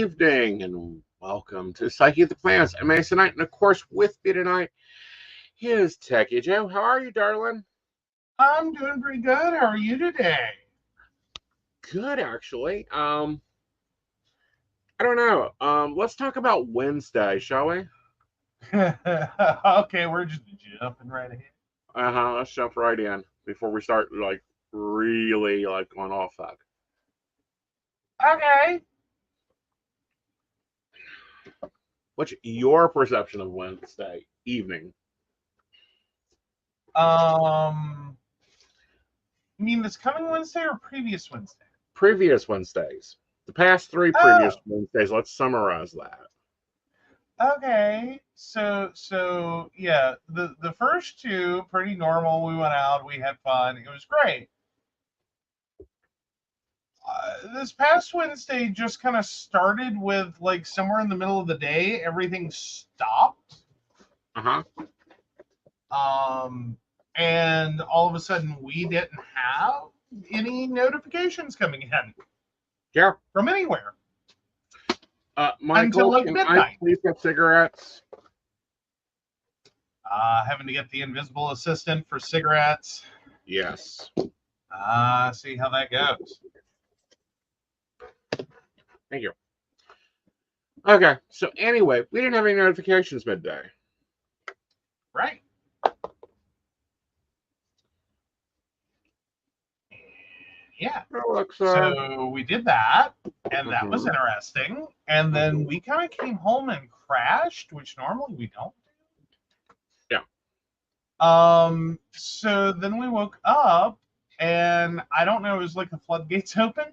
evening, and welcome to Psyche of the Planets. I'm Aeson Knight, and of course, with me tonight is Techie Joe. How are you, darling? I'm doing pretty good. How are you today? Good, actually. I don't know. Let's talk about Wednesday, shall we? Okay, we're just jumping right ahead. Let's jump right in before we start really going off that. Okay. What's your perception of Wednesday evening? You mean this coming Wednesday or previous Wednesday? Previous Wednesdays. The past three previous Wednesdays. Let's summarize that. Okay. So yeah, the first two pretty normal. We went out, we had fun. It was great. This past Wednesday just kind of started with like somewhere in the middle of the day, everything stopped. And all of a sudden we didn't have any notifications coming in. Yeah. From anywhere. Michael, until like can midnight. I please get cigarettes? Having to get the invisible assistant for cigarettes. Yes. See how that goes. Thank you. Okay, so anyway, we didn't have any notifications midday. Right. Yeah. So we did that, and that was interesting. And then we kind of came home and crashed, which normally we don't do. Yeah. So then we woke up, and I don't know, it was like the floodgates open.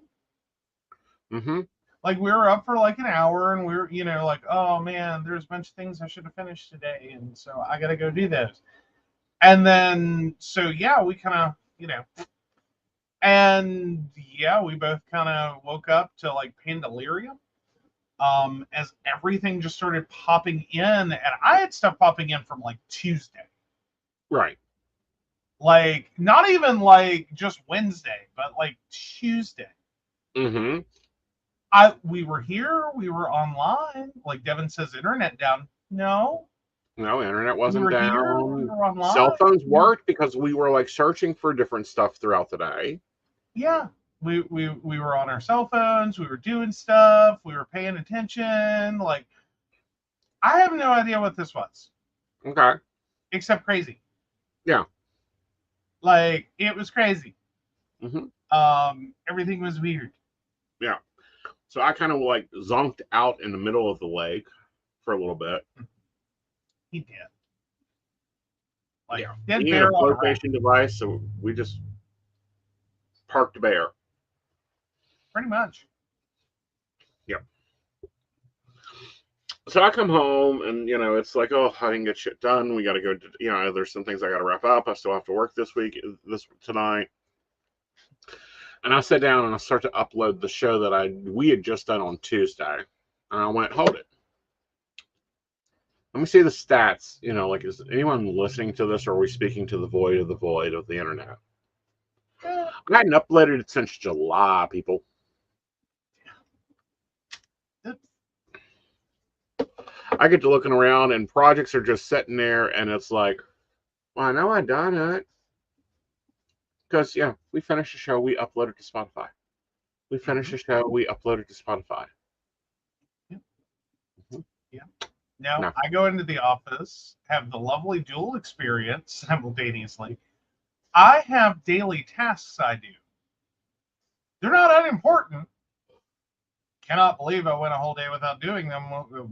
Like we were up for like an hour, and we were, like, oh man, there's a bunch of things I should have finished today, and so I got to go do those. And then, so yeah, we kind of, and yeah, we both kind of woke up to like pain delirium. As everything just started popping in, and I had stuff popping in from like Tuesday. Right. Like not even like just Wednesday, but like Tuesday. We were here, we were online. Like Devin says, internet down. No, internet wasn't down. Here, we were online. Cell phones worked because we were like searching for different stuff throughout the day. Yeah, we were on our cell phones. We were doing stuff. We were paying attention. Like, I have no idea what this was. Okay. Except crazy. Yeah. Like, it was crazy. Everything was weird. Yeah. So I kind of like zonked out in the middle of the lake for a little bit. He did. Like, yeah. He had a flotation device, so we just parked bear. Pretty much. Yeah. So I come home and, it's like, oh, I didn't get shit done. We got to go to, there's some things I got to wrap up. I still have to work tonight. And I sat down and I start to upload the show that we had just done on Tuesday. And I went, hold it. Let me see the stats. Like, is anyone listening to this, or are we speaking to the void of the internet? I hadn't uploaded it since July, people. I get to looking around and projects are just sitting there, and it's like, well, I know I done it. Because, yeah, we finished the show, we uploaded to Spotify. We finished the show, we uploaded to Spotify. Yeah. Now, I go into the office, have the lovely dual experience simultaneously. I have daily tasks I do. They're not unimportant. Cannot believe I went a whole day without doing them.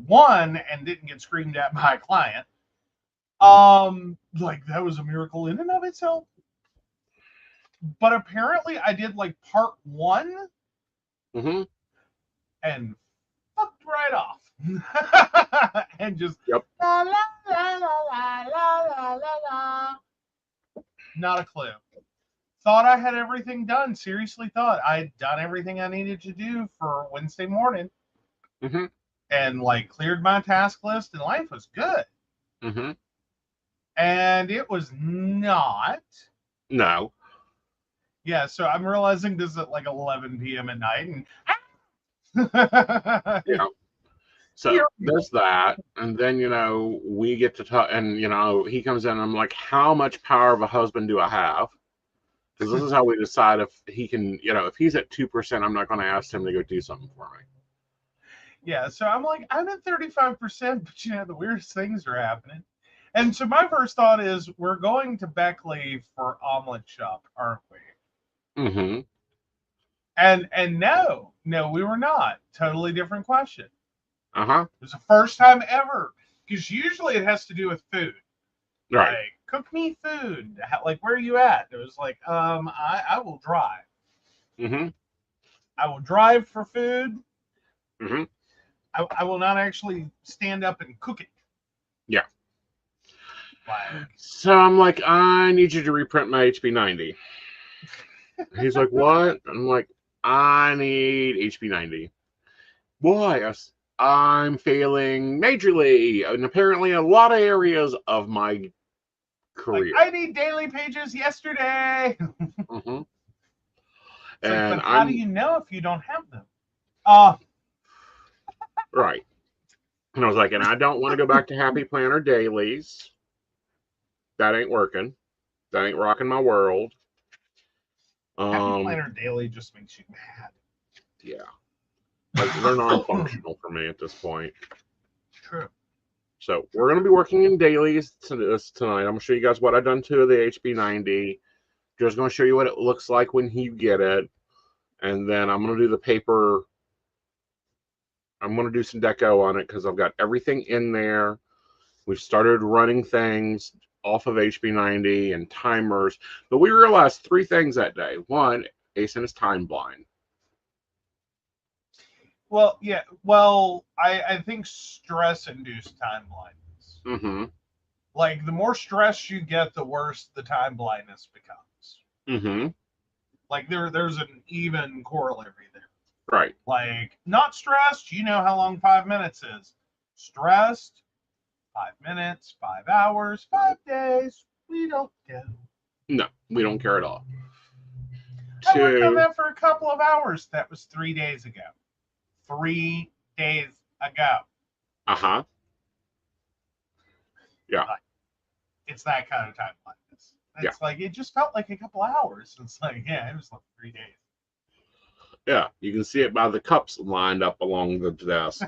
One, and didn't get screamed at by a client. Like that was a miracle in and of itself. But apparently I did like part one and fucked right off. And just la la la la la la la. Not a clue. Thought I had everything done. Seriously thought I had done everything I needed to do for Wednesday morning. And like cleared my task list, and life was good. And it was not. No. Yeah, so I'm realizing this at like 11 p.m. at night, and Yeah. So there's that. And then, you know, we get to talk, and, you know, he comes in and I'm like, how much power of a husband do I have? Because this is how we decide if he can, you know, if he's at 2%, I'm not going to ask him to go do something for me. Yeah, so I'm like, I'm at 35%, but you know, the weirdest things are happening. And so my first thought is, we're going to Beckley for omelet shop, aren't we? Mm-hmm. And no, we were not. Totally different question. Uh-huh. It was the first time ever, because usually it has to do with food. Right. Like, cook me food. Like, where are you at? It was like, I will drive. Mm-hmm. I will drive for food. Mm-hmm. I will not actually stand up and cook it. Yeah. Like, so I'm like, I need you to reprint my Hb90. He's like, what? I'm like, I need Hb90. Why? I'm failing majorly, and apparently in a lot of areas of my career. Like, I need daily pages yesterday. Mm-hmm. And like, but how do you know if you don't have them? Right. And I was like, and I don't want to go back to Happy Planner dailies. That ain't working. That ain't rocking my world. Happy Planner daily just makes you mad. Yeah. Like, they're non-functional for me at this point. True. So we're going to be working in dailies tonight. I'm going to show you guys what I've done to the Hb90. Just going to show you what it looks like when you get it. And then I'm going to do the paper. I'm going to do some deco on it because I've got everything in there. We've started running things off of Hb90 and timers. But we realized 3 things that day. One, Aeson is time blind. Well, yeah. Well, I think stress-induced time blindness. Mm-hmm. Like, the more stress you get, the worse the time blindness becomes. Mm-hmm. Like, there's an even corollary there. Right. Like, not stressed, you know how long 5 minutes is. Stressed, 5 minutes, 5 hours, 5 days. We don't care. No, we don't care at all. I worked on that for a couple of hours. That was 3 days ago. 3 days ago. Uh-huh. Yeah. Like, it's that kind of time like this. It's yeah. like, it just felt like a couple hours. It's like, yeah, it was like 3 days. Yeah, you can see it by the cups lined up along the desk.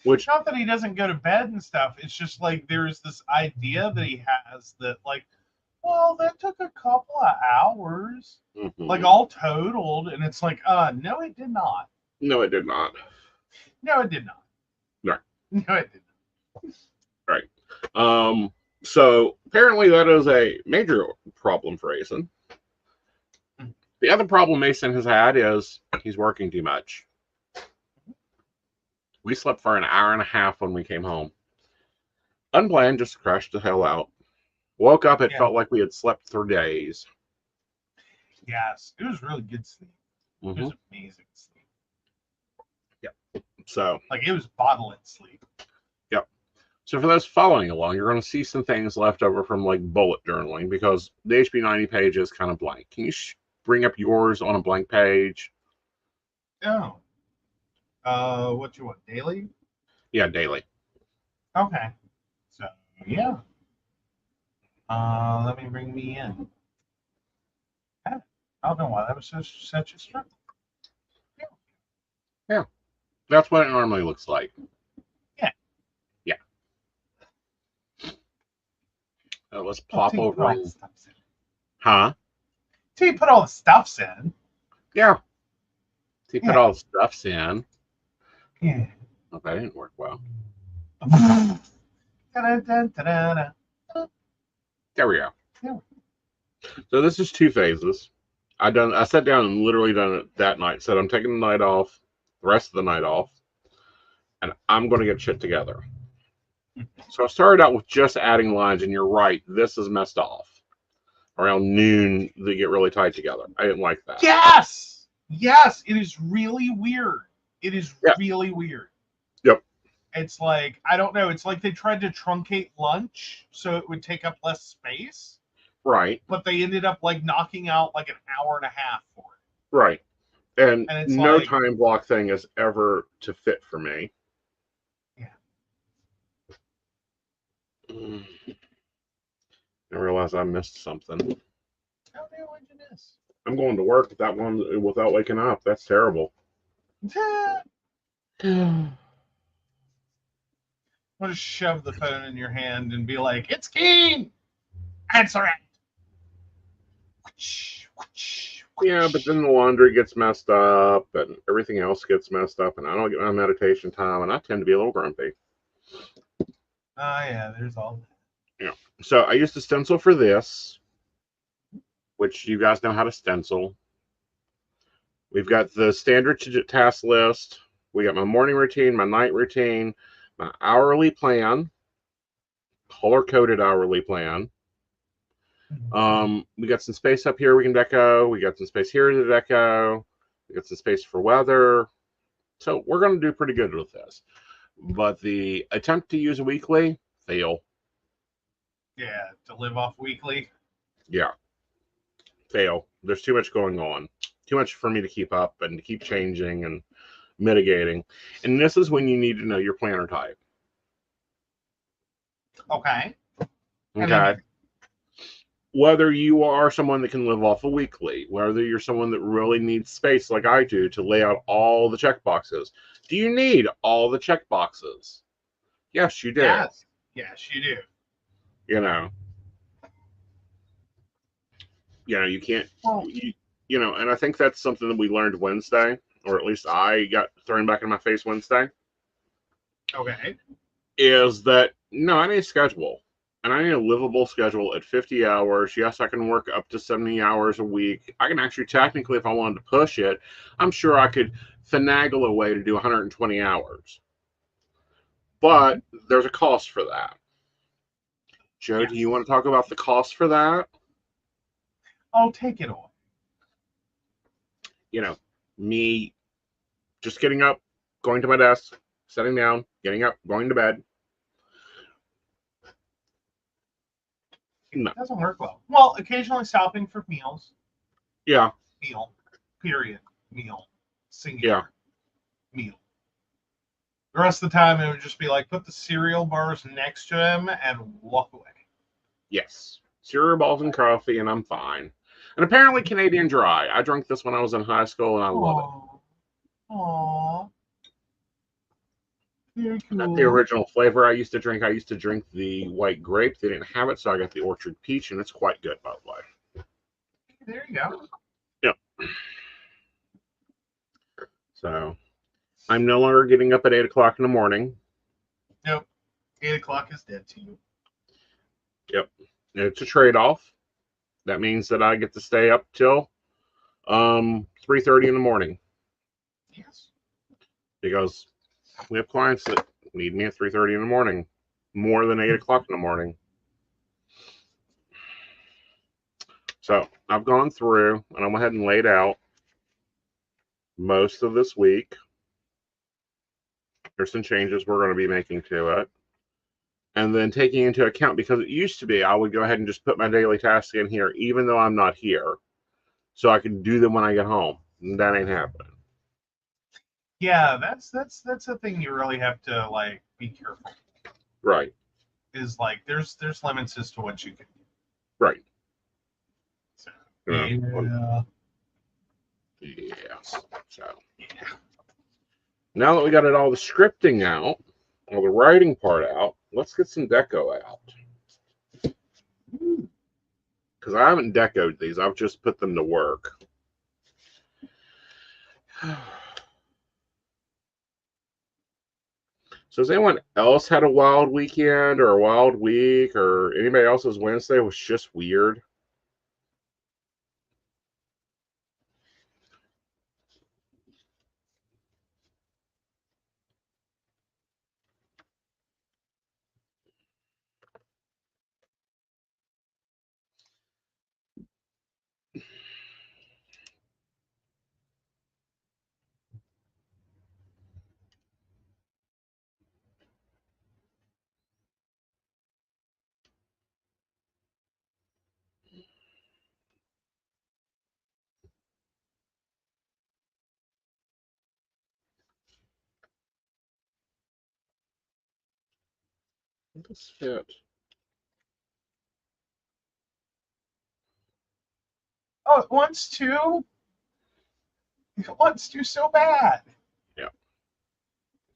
Which, not that he doesn't go to bed and stuff. It's just like there's this idea that he has that, like, well, that took a couple of hours, like, all totaled, and it's like, no, it did not. No, it did not. No, it did not. Right. No, it did not. Right. So apparently that is a major problem for Aeson. The other problem Aeson has had is he's working too much. We slept for an hour and a half when we came home. Unplanned, just crashed the hell out. Woke up, it felt like we had slept for days. Yes, it was really good sleep. It was amazing sleep. Yep. So, like, it was bottling sleep. Yep. So for those following along, you're going to see some things left over from, like, bullet journaling, because the Hb90 page is kind of blank. Can you bring up yours on a blank page? Oh. What you want, daily? Yeah, daily. Okay. So, yeah. Let me bring me in. I don't know why that was such a struggle. Yeah. That's what it normally looks like. Yeah. Yeah. Let's plop over. Huh? So you put all the stuffs in. Yeah. So you put all the stuffs in. Yeah. Oh, that didn't work well. There we go. Yeah. So this is 2 phases. I sat down and literally done it that night. Said I'm taking the night off, the rest of the night off, and I'm going to get shit together. So I started out with just adding lines, and you're right, this is messed off. Around noon, they get really tight together. I didn't like that. Yes! Yes, it is really weird. It is really weird. Yep. It's like, I don't know, it's like they tried to truncate lunch so it would take up less space. Right. But they ended up, like, knocking out like an hour and a half for it. Right. And it's no like, time block thing is ever to fit for me. yeah. I realized I missed something. How the hell did you miss? I'm going to work with that one without waking up. That's terrible. I'll just shove the phone in your hand and be like, "It's Keen! Answer it!" Yeah, but then the laundry gets messed up and everything else gets messed up, and I don't get my meditation time, and I tend to be a little grumpy. Yeah, there's all that. Yeah. So I used a stencil for this, which you guys know how to stencil. We've got the standard task list. We got my morning routine, my night routine, my hourly plan, color-coded hourly plan. We got some space up here we can deco. We got some space here to deco. We got some space for weather. So we're going to do pretty good with this. But the attempt to use a weekly, fail. Yeah, to live off weekly. Yeah, fail. There's too much going on. Too much for me to keep up and to keep changing and mitigating. And this is when you need to know your planner type. Okay. Okay. Whether you are someone that can live off a weekly, whether you're someone that really needs space like I do to lay out all the check boxes. Do you need all the check boxes? Yes, you do. Yes, you do. You can't, and I think that's something that we learned Wednesday, or at least I got thrown back in my face Wednesday. Okay. Is that, no, I need a schedule. And I need a livable schedule at 50 hours. Yes, I can work up to 70 hours a week. I can actually, technically, if I wanted to push it, I'm sure I could finagle a way to do 120 hours. But there's a cost for that. Joe, Yes. do you want to talk about the cost for that? Oh, take it away. Me just getting up, going to my desk, sitting down, getting up, going to bed. No. It doesn't work well. Well, occasionally stopping for meals. Yeah. Meal. Period. Meal. Singular. Yeah. Meal. The rest of the time, it would just be like, put the cereal bars next to him and walk away. Yes. Cereal balls and coffee, and I'm fine. And apparently Canadian Dry. I drank this when I was in high school, and I love it. Aww. Very cool. Not the original flavor I used to drink. I used to drink the white grape. They didn't have it, so I got the orchard peach, and it's quite good, by the way. There you go. Yep. So, I'm no longer getting up at 8 o'clock in the morning. Nope. 8 o'clock is dead to you. Yep. It's a trade-off. That means that I get to stay up till 3:30 in the morning. Yes. Because we have clients that need me at 3:30 in the morning, more than 8 o'clock in the morning. So I've gone through and I went ahead and laid out most of this week. There's some changes we're going to be making to it. And then taking into account, because it used to be I would go ahead and just put my daily tasks in here, even though I'm not here, so I can do them when I get home. And that ain't happening. Yeah, that's a thing you really have to like be careful. Right. Is like there's limits as to what you can do. Right. So, yeah. Yes. So now that we got all the scripting out, all the writing part out, let's get some deco out. Because I haven't decoed these, I've just put them to work. So has anyone else had a wild weekend or a wild week, or anybody else's Wednesday was just weird? This fit. Oh, it wants to. It wants to so bad. Yeah.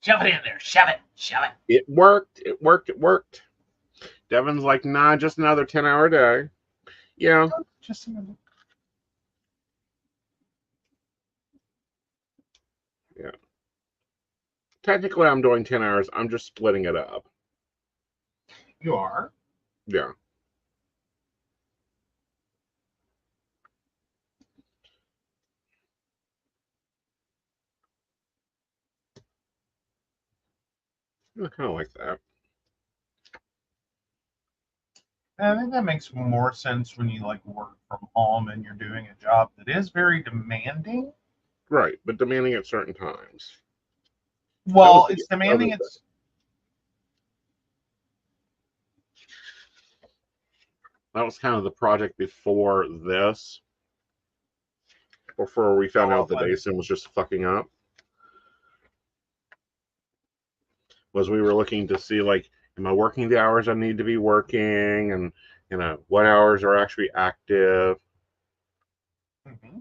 Shove it in there. Shove it. Shove it. It worked. It worked. It worked. Devin's like, nah, just another 10-hour day. Yeah. Oh, just a minute. Yeah. Technically, I'm doing 10 hours. I'm just splitting it up. You are? Yeah. I kind of like that. I think that makes more sense when you like work from home and you're doing a job that is very demanding. Right, but demanding at certain times. Well, it's demanding. That was kind of the project before this. Before we found out that Aeson was just fucking up. Was we were looking to see, like, am I working the hours I need to be working, and what hours are actually active. Mm-hmm.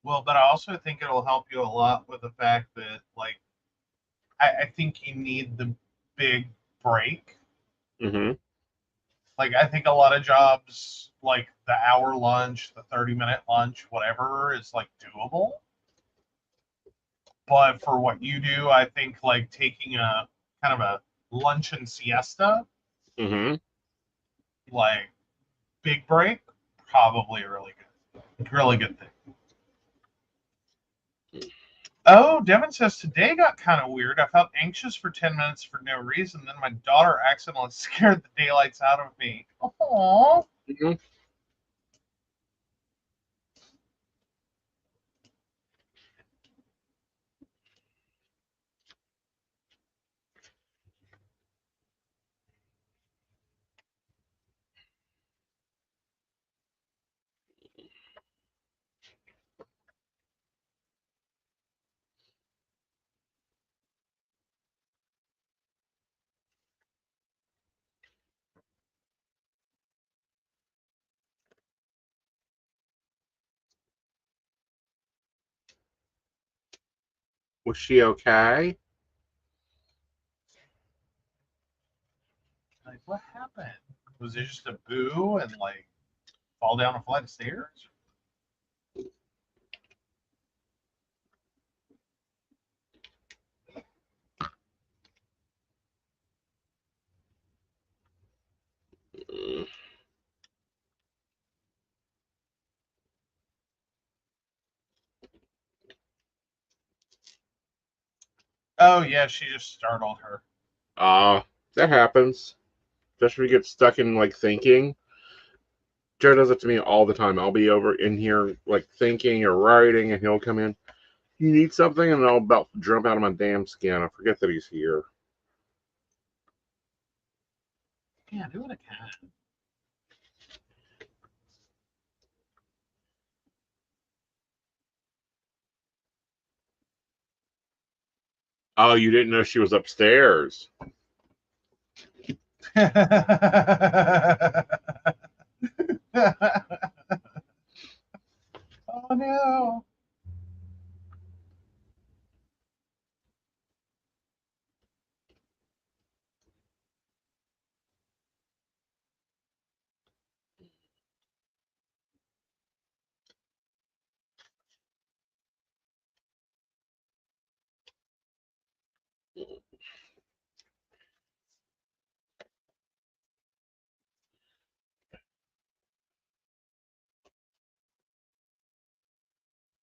Well, but I also think it'll help you a lot with the fact that, like, I think you need the big break. Mm-hmm. Like, I think a lot of jobs, like the hour lunch, the 30-minute lunch, whatever, is like doable. But for what you do, I think like taking a kind of a lunch and siesta, Mm-hmm. like big break, probably a really good thing. Oh, Devin says today got kind of weird. I felt anxious for 10 minutes for no reason. Then my daughter accidentally scared the daylights out of me. Aww. Mm-hmm. Was she okay? Like, what happened? Was it just a boo and like fall down a flight of stairs? Mm. Oh, yeah, she just startled her. That happens. Just when you get stuck in, like, thinking. Joe does it to me all the time. I'll be over in here, like, thinking or writing, and he'll come in. You need something? And I'll about jump out of my damn skin. I forget that he's here. Yeah, do what I can. Oh, you didn't know she was upstairs. Oh no.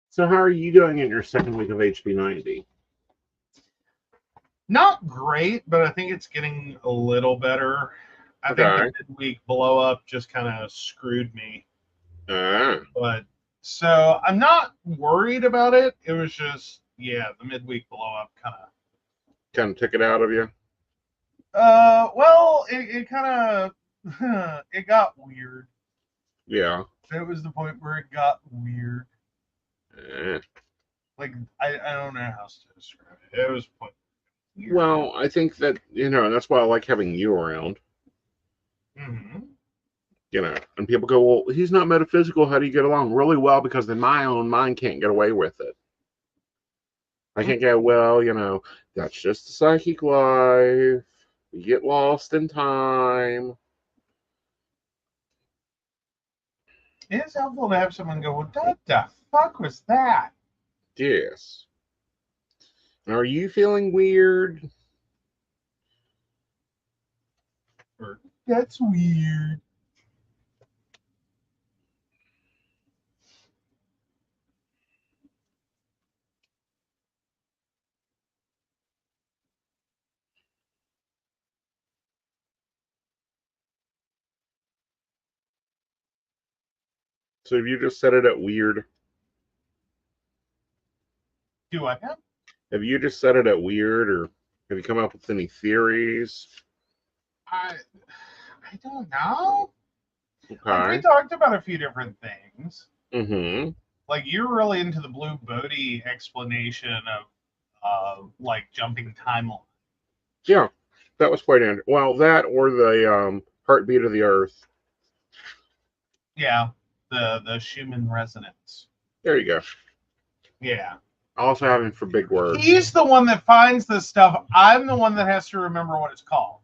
So how are you doing in your second week of Hb90? Not great, but I think it's getting a little better. I think the midweek blow up just kind of screwed me. But so I'm not worried about it. It was just, yeah, the midweek blow up kind of took it out of you. Well, it kind of it got weird. Yeah. It was the point where it got weird. Eh. Like I don't know how else to describe it. It was point. weird. Well, I think that, that's why I like having you around. Mm-hmm. And people go, well, he's not metaphysical. How do you get along? Really well, because then my own mind can't get away with it. I can't go, well, that's just the psychic life. You get lost in time. It is helpful to have someone go, well, what the fuck was that? Yes. Are you feeling weird? Or, that's weird. So have you just set it at weird? Do I have? Have you just set it at weird, or have you come up with any theories? I don't know. Like, we Okay. talked about a few different things. Mm-hmm. Like, you're really into the Blue Bodhi explanation of like jumping timeline. Yeah, that was quite interesting. Well, that or the heartbeat of the earth. Yeah, the Schumann resonance. There you go. Yeah. Also having for big words. He's the one that finds this stuff. I'm the one that has to remember what it's called.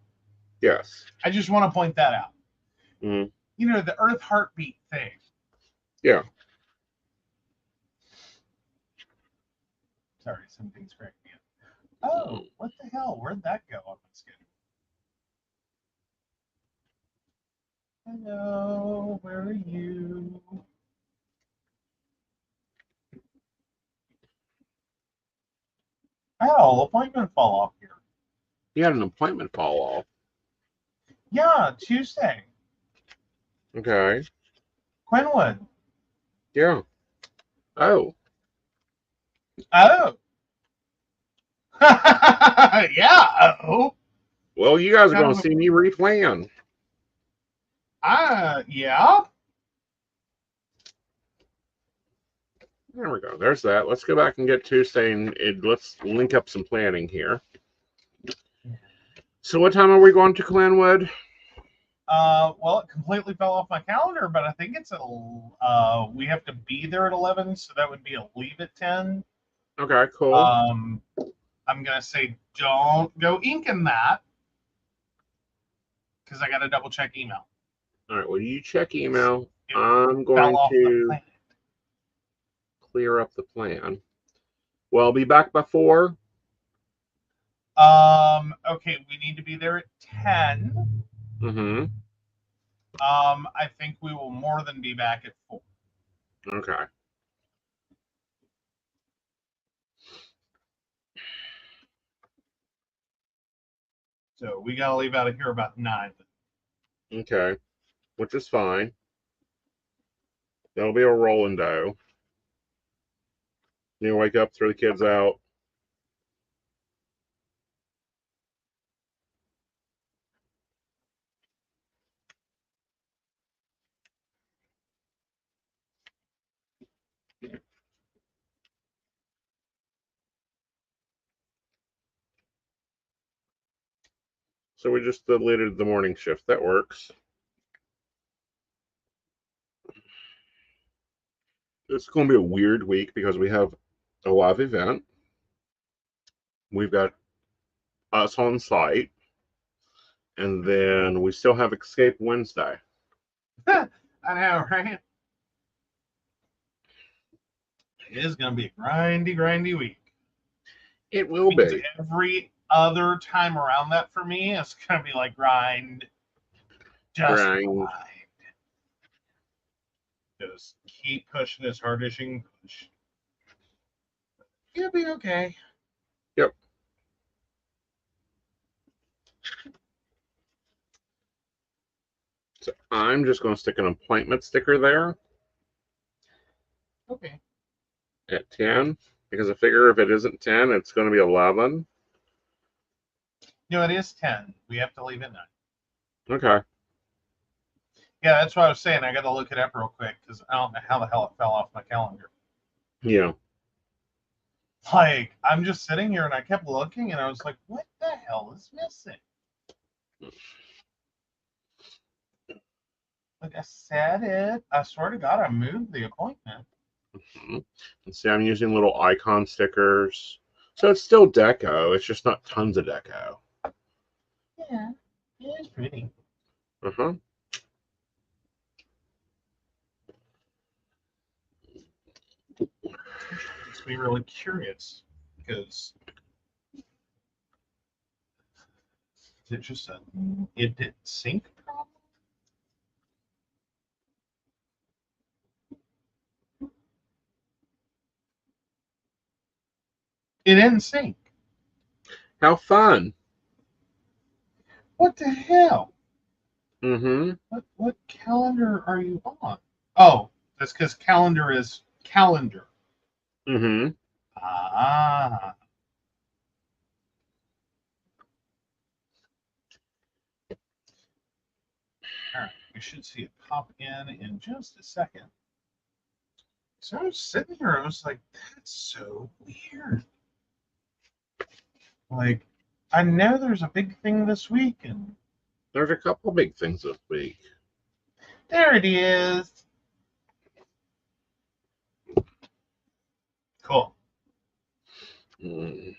Yes. I just want to point that out. Mm-hmm. The earth heartbeat thing. Yeah. Sorry, something's cracking me up. Oh, what the hell? Where'd that go on my schedule? Hello, where are you? Oh, appointment fall off here. You had an appointment fall off. Yeah, Tuesday. Okay. Quinwood. Yeah. Oh. Oh. Yeah. Oh. Well, you guys are going to see me replan. Yeah. There we go. There's that. Let's go back and get Tuesday and let's link up some planning here. So what time are we going to Glenwood? Well, it completely fell off my calendar, but I think it's we have to be there at 11, so that would be a leave at 10. Okay, cool. I'm gonna say don't go inking that because I got to double check email. All right. Well, you check email. It I'm going fell off the to planet. clear up the plan. Well, I'll be back by 4. Okay, we need to be there at 10. Mm-hmm. I think we will more than be back at 4. Okay. So we gotta leave out of here about 9. Okay. Which is fine. That'll be a rolling dough. You wake up, throw the kids out. So we just deleted the morning shift. That works. It's going to be a weird week because we have a live event. We've got us on site. And then we still have Escape Wednesday. I know, right? It is gonna be a grindy week. It will be. Every other time around that for me, it's gonna be like grind. Just grind. Just keep pushing as hard as you can push. You'll be okay. Yep. So I'm just going to stick an appointment sticker there. Okay. At 10, because I figure if it isn't 10, it's going to be 11. No, it is 10. We have to leave at 9. Okay. Yeah, that's what I was saying. I got to look it up real quick because I don't know how the hell it fell off my calendar. Yeah. Like, I'm just sitting here and I kept looking and I was like, what the hell is missing? Like, I said it. I swear to God, I moved the appointment. And see, I'm using little icon stickers. So it's still deco. It's just not tons of deco. Yeah, it is pretty. Uh-huh. Makes me really curious because it just said it didn't sync problem. It didn't sync. How fun. What the hell? Mm-hmm. What calendar are you on? Oh, that's because calendar is calendar. Mm-hmm. Ah. All right, we should see it pop in just a second. So I was sitting here, I was like, that's so weird. Like, I know there's a big thing this week, and There's a couple big things this week. there it is. Cool. Mm.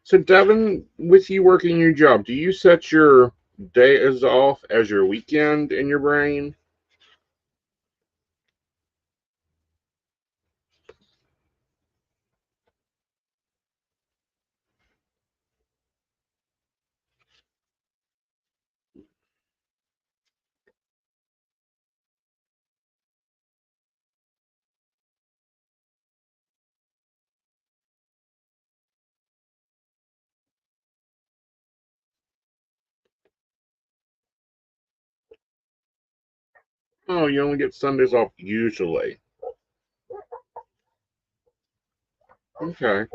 So, Devin, with you working your job, do you set your days off as your weekend in your brain? Oh, you only get Sundays off usually. Okay.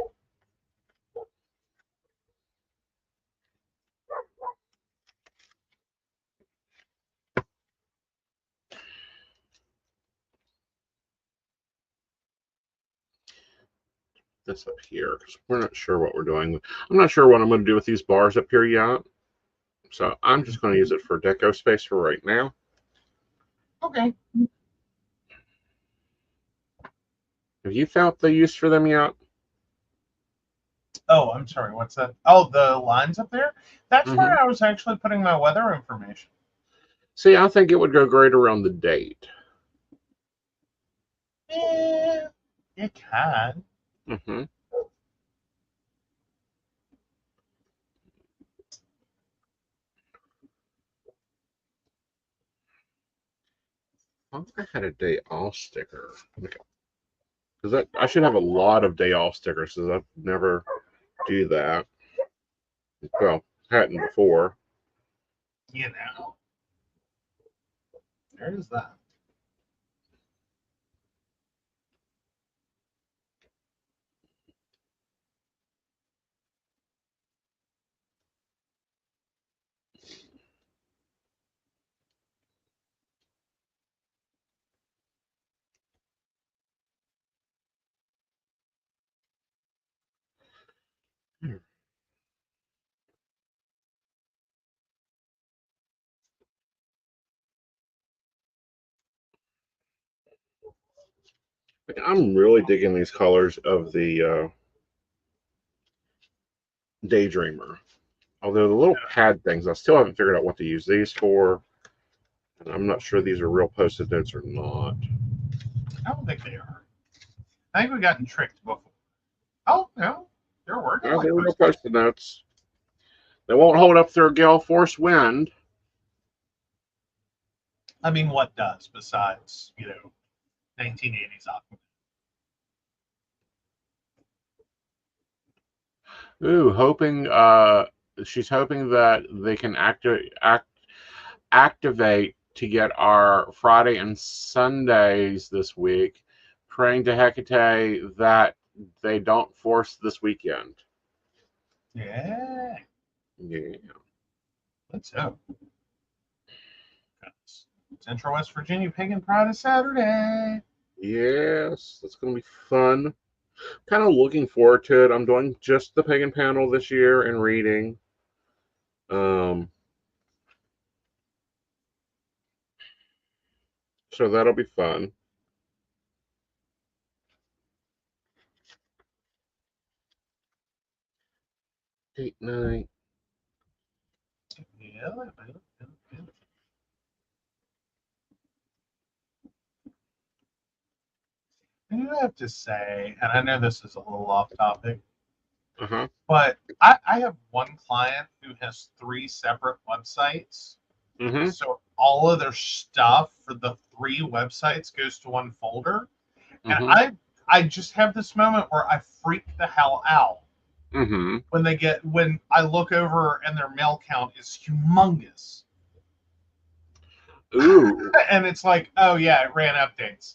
This up here, because we're not sure what we're doing. I'm not sure what I'm going to do with these bars up here yet. So I'm just going to use it for deco space for right now. Okay. Have you found the use for them yet? Oh, I'm sorry. What's that? Oh, the lines up there? That's Mm-hmm. where I was actually putting my weather information. See, I think it would go great around the date. Yeah, it can. Mm-hmm. I think I had a day off sticker. Okay. Because I should have a lot of day off stickers, because I've never do that. Well, hadn't before. You know. There's that. I'm really digging these colors of the Daydreamer. Although the little pad things, I still haven't figured out what to use these for. And I'm not sure these are real Post-it notes or not. I don't think they are. I think we've gotten tricked before. Oh, no. They're working No, like they're real Post-it. Post-it notes. They won't hold up their gale force wind. I mean, what does besides, 1980s Aquaman? Ooh, hoping she's hoping that they can activate to get our Friday and Sundays this week, praying to Hecate that they don't force this weekend. Yeah. Yeah. Let's hope. Central West Virginia Pagan Pride is Saturday. Yes, that's going to be fun. Kind of looking forward to it. I'm doing just the pagan panel this year and reading. So that'll be fun. Date night. Yeah. I do have to say, and I know this is a little off topic, but I have one client who has 3 separate websites. So all of their stuff for the 3 websites goes to one folder. And I just have this moment where I freak the hell out when I look over and their mail count is humongous. Ooh. And it's like, oh yeah, it ran updates.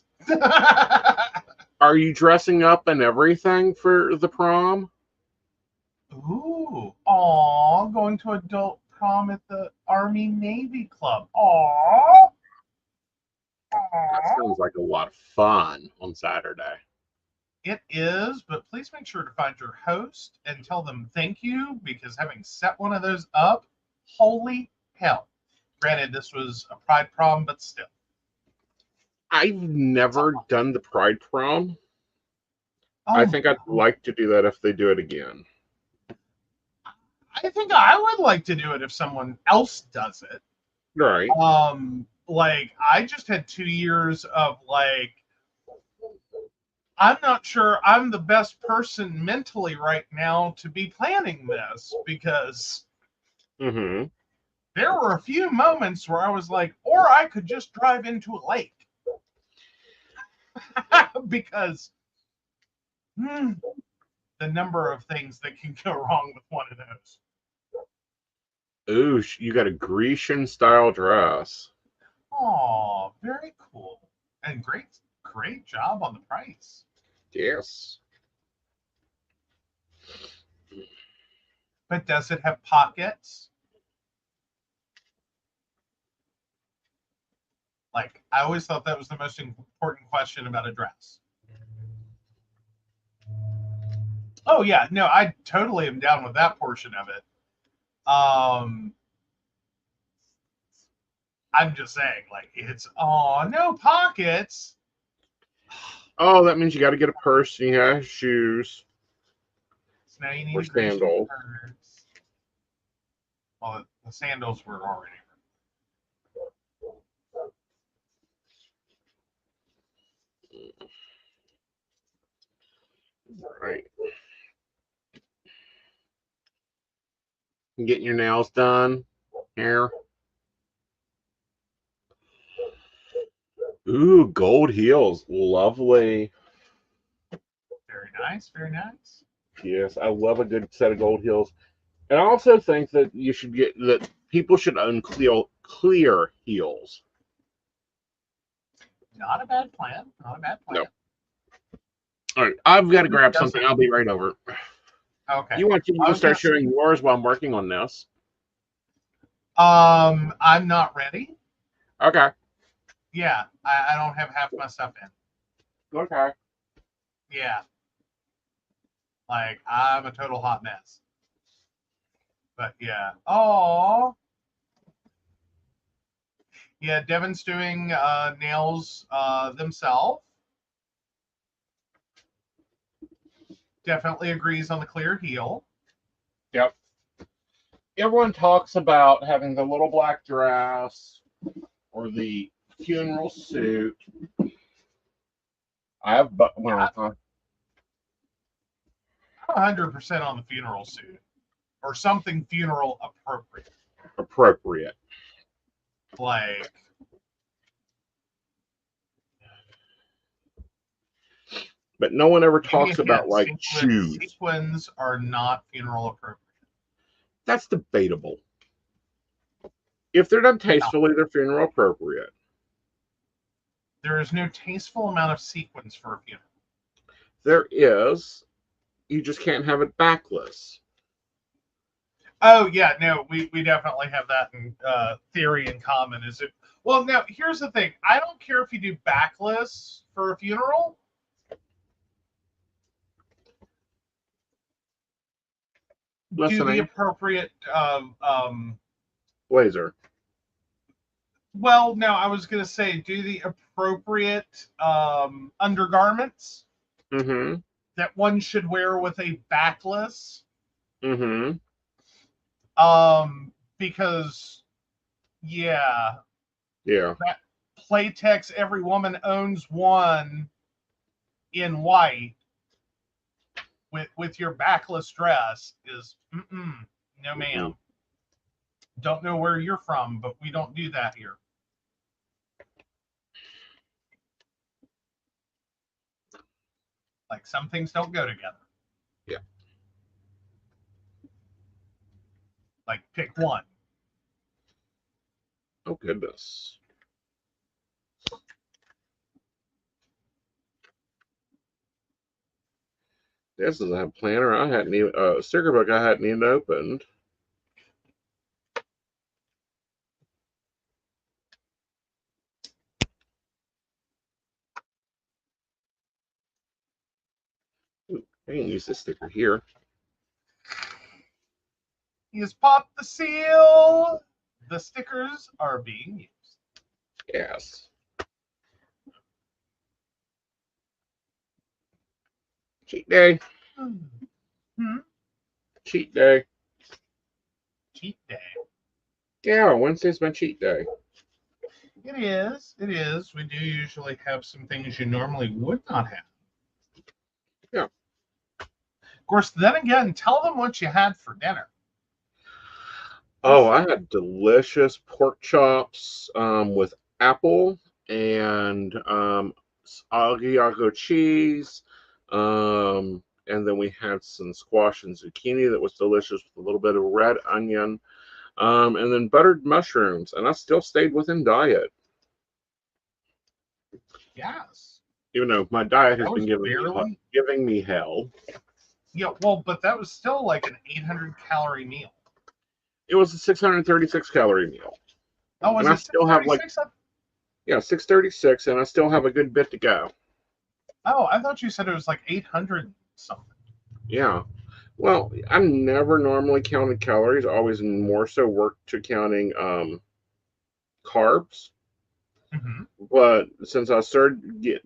Are you dressing up and everything for the prom? Ooh. Aw, going to adult prom at the Army Navy Club. Aw. That sounds like a lot of fun on Saturday. It is, but please make sure to find your host and tell them thank you, because having set one of those up, holy hell. Granted, this was a pride prom, but still. I've never done the pride prom. Oh, I think I'd like to do that if they do it again. I think I would like to do it if someone else does it. Right. Like, I just had 2 years of, like, I'm not sure I'm the best person mentally right now to be planning this, because there were a few moments where I was like, or I could just drive into a lake. Because the number of things that can go wrong with one of those. Ooh, you got a Grecian style dress. Oh, very cool. And great job on the price. Yes. But does it have pockets? Like, I always thought that was the most important question about a dress. Oh, yeah. No, I totally am down with that portion of it. I'm just saying, like, it's, no pockets. Oh, that means you got to get a purse and you got to have shoes. So now you need or sandals. Well, the sandals were already. Right. Getting your nails done. Hair. Ooh, gold heels. Lovely. Very nice, very nice. Yes, I love a good set of gold heels. And I also think that you should that people should own clear heels. Not a bad plan. Not a bad plan. No. All right, I've got to grab something. I'll be right over. Okay. You can start sharing yours while I'm working on this. I'm not ready. Okay. Yeah, I don't have half my stuff in. Okay. Yeah. Like, I'm a total hot mess. But yeah. Oh. Yeah, Devin's doing nails themselves. Definitely agrees on the clear heel. Yep. Everyone talks about having the little black dress or the funeral suit. I have 100% on the funeral suit, or something funeral appropriate. Appropriate. Like, but no one ever talks about like shoes. Sequins are not funeral appropriate. That's debatable. If they're done tastefully, they're funeral appropriate. There is no tasteful amount of sequins for a funeral. There is. You just can't have it backless. Oh yeah, no, we definitely have that in theory in common. Is it? Well, now here's the thing. I don't care if you do backless for a funeral. Do the appropriate blazer. Well, no, I was gonna say do the appropriate undergarments that one should wear with a backless. Because yeah, that Playtex Every Woman Owns One in white with your backless dress is no ma'am. Don't know where you're from, but we don't do that here. Like some things don't go together. Yeah. Like pick one. Oh goodness. This is a planner I hadn't even sticker book I hadn't even opened. Ooh, I can use this sticker here. He has popped the seal. The stickers are being used. Yes. Cheat day. Cheat day. Cheat day. Yeah, Wednesday's my cheat day. It is. It is. We do usually have some things you normally would not have. Yeah. Of course, then again, tell them what you had for dinner. Oh, I had delicious pork chops with apple and Asiago cheese. And then we had some squash and zucchini that was delicious with a little bit of red onion. And then buttered mushrooms. And I still stayed within diet. Yes. Even though my diet has been giving me hell. Yeah, well, but that was still like an 800 calorie meal. It was a 636 calorie meal. Oh, was it 636? Yeah, 636, and I still have a good bit to go. Oh, I thought you said it was like 800 something. Yeah. Well, I've never normally counted calories. I always more so worked to counting carbs. But since I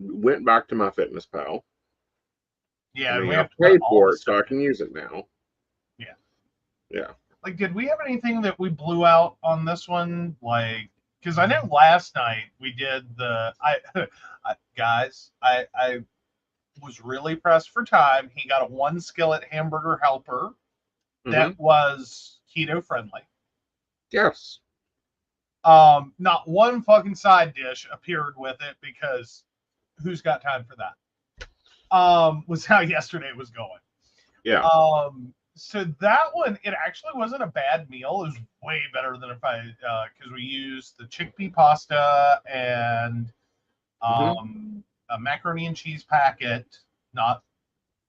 went back to my Fitness Pal. Yeah, we have paid for it, so I can use it now. Yeah. Yeah. Like, did we have anything that we blew out on this one? Like, because I know last night we did guys, I was really pressed for time. He got a 1 skillet hamburger helper that was keto friendly. Yes. Not one fucking side dish appeared with it because who's got time for that? Was how yesterday was going. Yeah. So that one, it actually wasn't a bad meal. It was way better than if because we used the chickpea pasta and a macaroni and cheese packet, not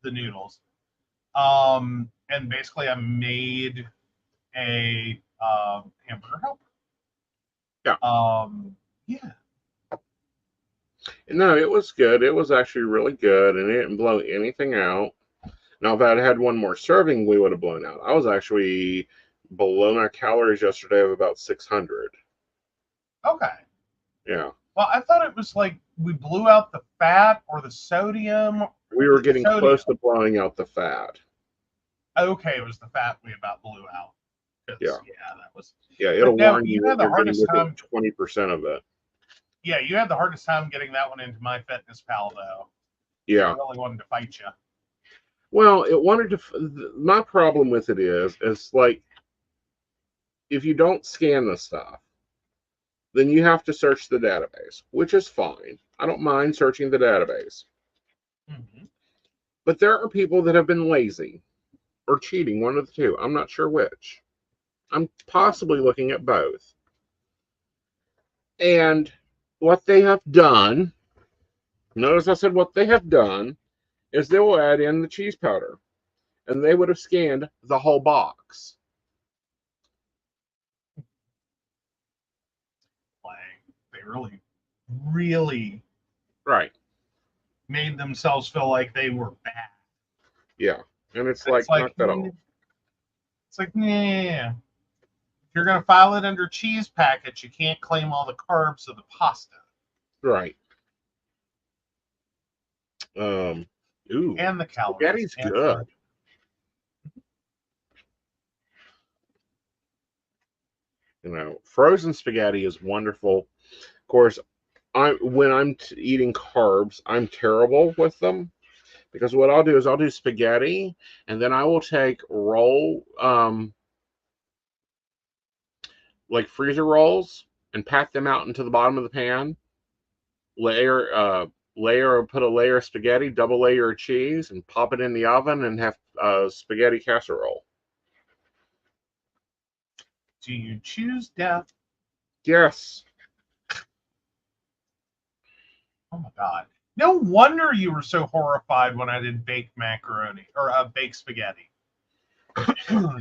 the noodles. And basically I made a hamburger helper. Yeah. Yeah. No, it was good. It was actually really good, and it didn't blow anything out. Now, if I had had one more serving, we would have blown out. I was actually below my calories yesterday of about 600. Okay. Yeah. Well, I thought it was like we blew out the fat or the sodium. We were getting close to blowing out the fat. Okay, it was the fat we about blew out. Yeah. Yeah, that was. Yeah, it'll warn you that you're getting within 20% of it. Yeah, you had the hardest time getting that one into my Fitness Pal, though. Yeah. I really wanted to fight you. Well, it wanted to. My problem with it is like, if you don't scan the stuff, then you have to search the database, which is fine. I don't mind searching the database. But there are people that have been lazy or cheating, one of the two. I'm not sure which. I'm possibly looking at both. And what they have done, notice I said what they have done, is they will add in the cheese powder. And they would have scanned the whole box. Like, they really, really Right. made themselves feel like they were bad. Yeah. And it's like, knock that off. It's like, nah. If you're going to file it under cheese packets, you can't claim all the carbs of the pasta. Right. Ooh. And the calories. Spaghetti's good. You know, frozen spaghetti is wonderful. Of course, when I'm eating carbs, I'm terrible with them, because what I'll do is I'll do spaghetti, and then I will take like freezer rolls, and pack them out into the bottom of the pan. Put a layer of spaghetti, double layer of cheese, and pop it in the oven and have spaghetti casserole. Do you choose death? Yes. Oh my God. No wonder you were so horrified when I did baked macaroni or baked spaghetti.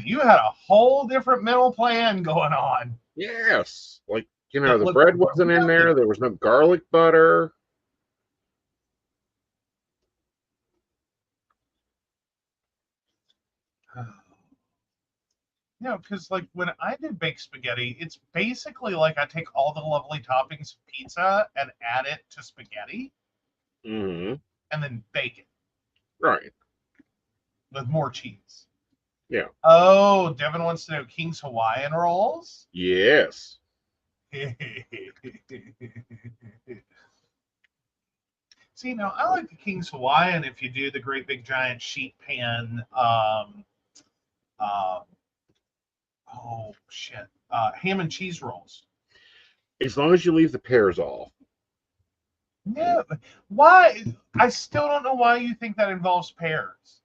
You had a whole different mental plan going on. Yes. Like, you know, the bread wasn't in there. There was no garlic butter. No, because like when I do baked spaghetti, it's basically like I take all the lovely toppings of pizza and add it to spaghetti, and then bake it. Right. With more cheese. Yeah. Oh, Devin wants to know King's Hawaiian rolls? Yes. See, now I like the King's Hawaiian if you do the great big giant sheet pan. Ham and cheese rolls. As long as you leave the pears off. No, why? I still don't know why you think that involves pears.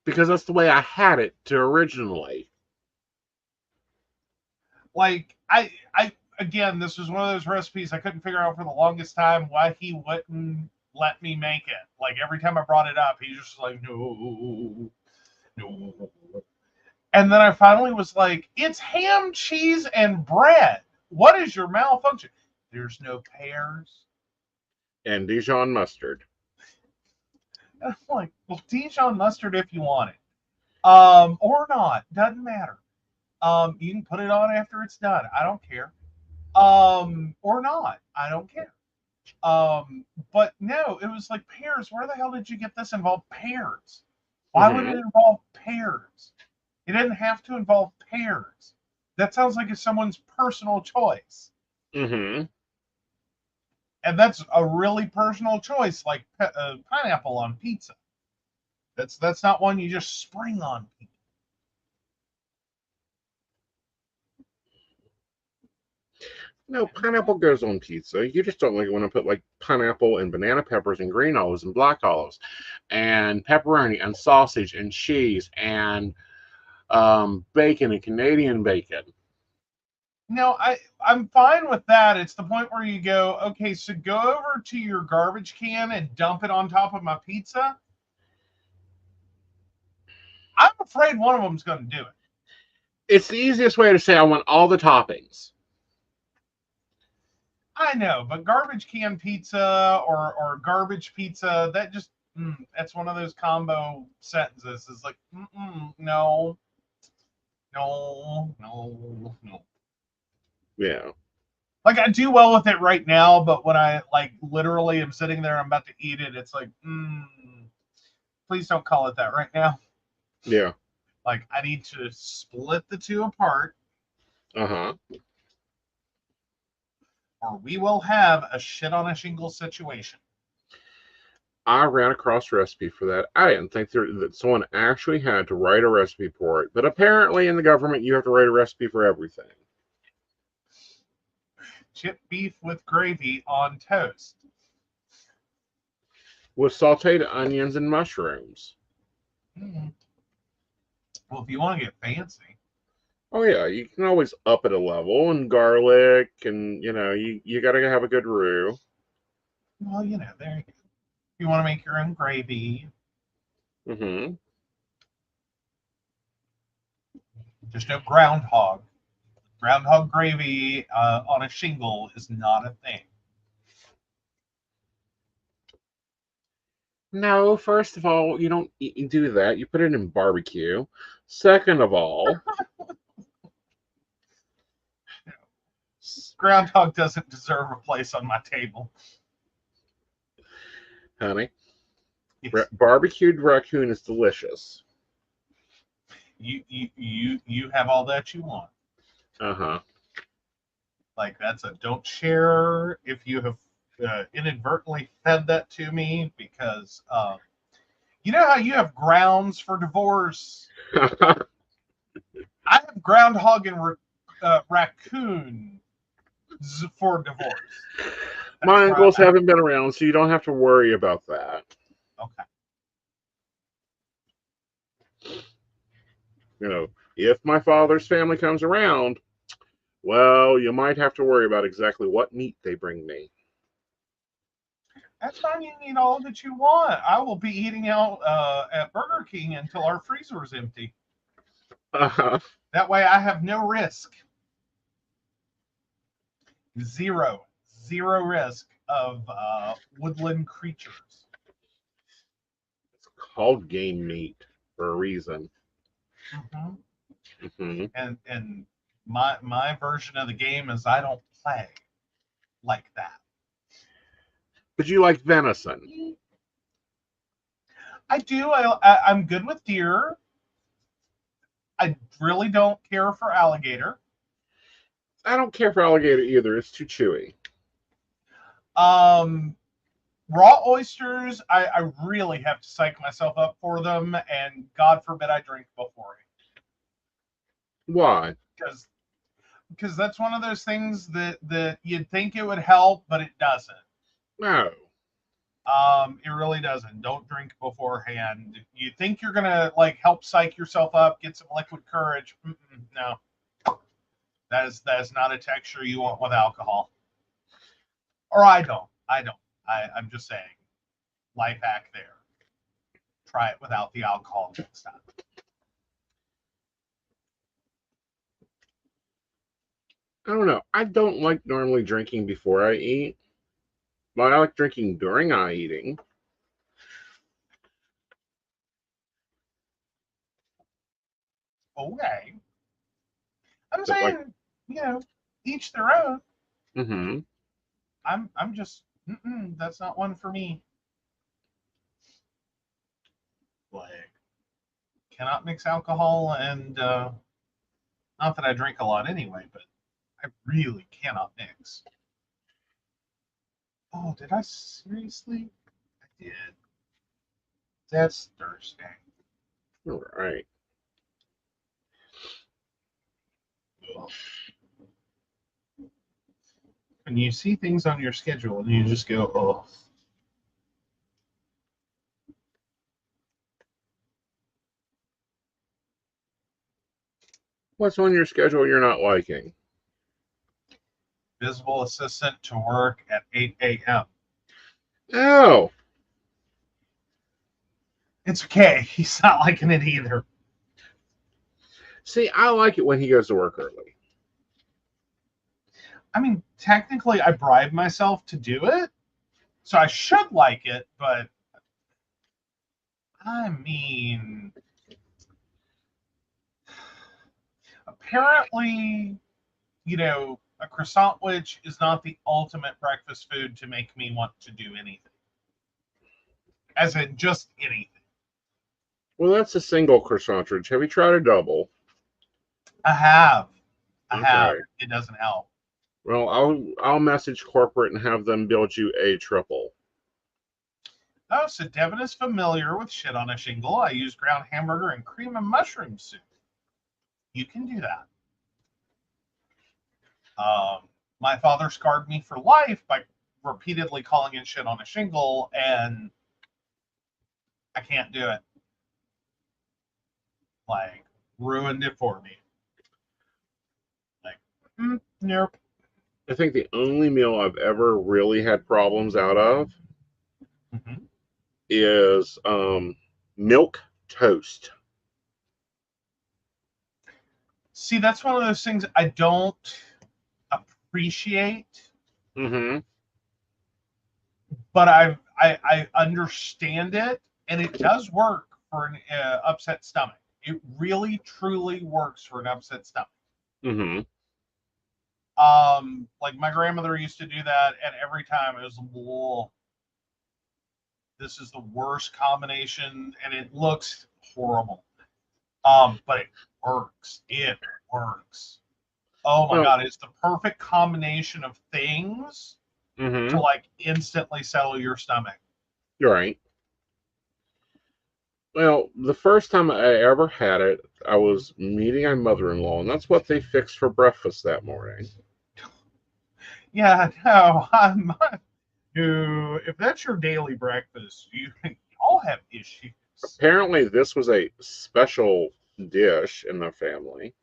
Because that's the way I had it originally. Like, again, this was one of those recipes I couldn't figure out for the longest time why he wouldn't let me make it. Like, every time I brought it up, he's just like, no. And then I finally was like, it's ham, cheese, and bread. What is your malfunction? There's no pears. And Dijon mustard. And I'm like, well, Dijon mustard if you want it. Or not. Doesn't matter. You can put it on after it's done. I don't care. Or not. I don't care. But no, it was like pears. Where the hell did you get this involved? Pears. Why would it involve pears? It didn't have to involve pears. That sounds like it's someone's personal choice. And that's a really personal choice, like pineapple on pizza. That's not one you just spring on people. No, pineapple goes on pizza. You just don't like it when I put like pineapple and banana peppers and green olives and black olives and pepperoni and sausage and cheese and bacon and Canadian bacon. No, I'm fine with that. It's the point where you go, okay, so go over to your garbage can and dump it on top of my pizza. I'm afraid one of them's going to do it. It's the easiest way to say I want all the toppings. I know, but garbage can pizza or garbage pizza, that just, that's one of those combo sentences. It's like, no. Yeah. Like, I do well with it right now, but when I, like, literally am sitting there, I'm about to eat it, it's like, please don't call it that right now. Yeah. Like, I need to split the two apart. Or we will have a shit on a shingle situation. I ran across a recipe for that. I didn't think that someone actually had to write a recipe for it. But apparently in the government, you have to write a recipe for everything. Chip beef with gravy on toast. With sauteed onions and mushrooms. Well, if you want to get fancy. Oh yeah, you can always up it a level, and garlic, and you got to have a good roux. Well, there you go. You want to make your own gravy. Mm-hmm. Just no groundhog. Groundhog gravy on a shingle is not a thing. No, first of all, you don't do that. You put it in barbecue. Second of all, Groundhog doesn't deserve a place on my table. honey, Yes. barbecued raccoon is delicious. You have all that you want. Uh-huh. Like, that's a don't share if you have inadvertently fed that to me, because you know how you have grounds for divorce? I have groundhog and raccoon for divorce. My uncles haven't been around, so you don't have to worry about that. Okay. If my father's family comes around, well, you might have to worry about exactly what meat they bring me. That's fine. You can eat all that you want. I will be eating out at Burger King until our freezer is empty. Uh-huh. That way I have no risk. Zero risk of woodland creatures. It's called game meat for a reason. Mm-hmm. Mm-hmm. And my version of the game is I don't play like that. But you like venison. I do. I'm good with deer. I really don't care for alligator. I don't care for alligator either. It's too chewy. Raw oysters, I really have to psych myself up for them, and God forbid I drink before it. Why? Because that's one of those things that you'd think it would help, but it doesn't. No. It really doesn't. Don't drink beforehand. You think you're gonna help psych yourself up, get some liquid courage. No, that is not a texture you want with alcohol. Or I don't. I'm just saying. Life hack there. Try it without the alcohol next time. I don't know. I don't like normally drinking before I eat, but I like drinking during I eating. Okay. I'm saying, each their own. Mm-hmm. I'm just, that's not one for me. Like, cannot mix alcohol and, not that I drink a lot anyway, but I really cannot mix. Oh, did I seriously? I did. That's Thursday. All right. And you see things on your schedule and you just go, oh. What's on your schedule you're not liking? Visible assistant to work at 8 a.m. Oh. It's okay. He's not liking it either. See, I like it when he goes to work early. I mean, technically, I bribe myself to do it, so I should like it, but I mean, apparently, a croissant witch is not the ultimate breakfast food to make me want to do anything. As in just anything. Well, that's a single croissant. Have you tried a double? I have. Okay. It doesn't help. Well, I'll message corporate and have them build you a triple. Oh, so Devin is familiar with shit on a shingle. I use ground hamburger and cream and mushroom soup. You can do that. My father scarred me for life by repeatedly calling it shit on a shingle, and I can't do it. Ruined it for me. Nope. I think the only meal I've ever really had problems out of is milk toast. See, that's one of those things I don't appreciate. But I understand it, and it does work for an upset stomach. It really, truly works for an upset stomach. Like my grandmother used to do that, and every time it was, whoa, this is the worst combination, and it looks horrible. But it works. It works. Oh my God, it's the perfect combination of things to like instantly settle your stomach. You're right. Well, the first time I ever had it, I was meeting my mother-in-law, and that's what they fixed for breakfast that morning. Yeah, no, if that's your daily breakfast, you all have issues. Apparently, this was a special dish in the family.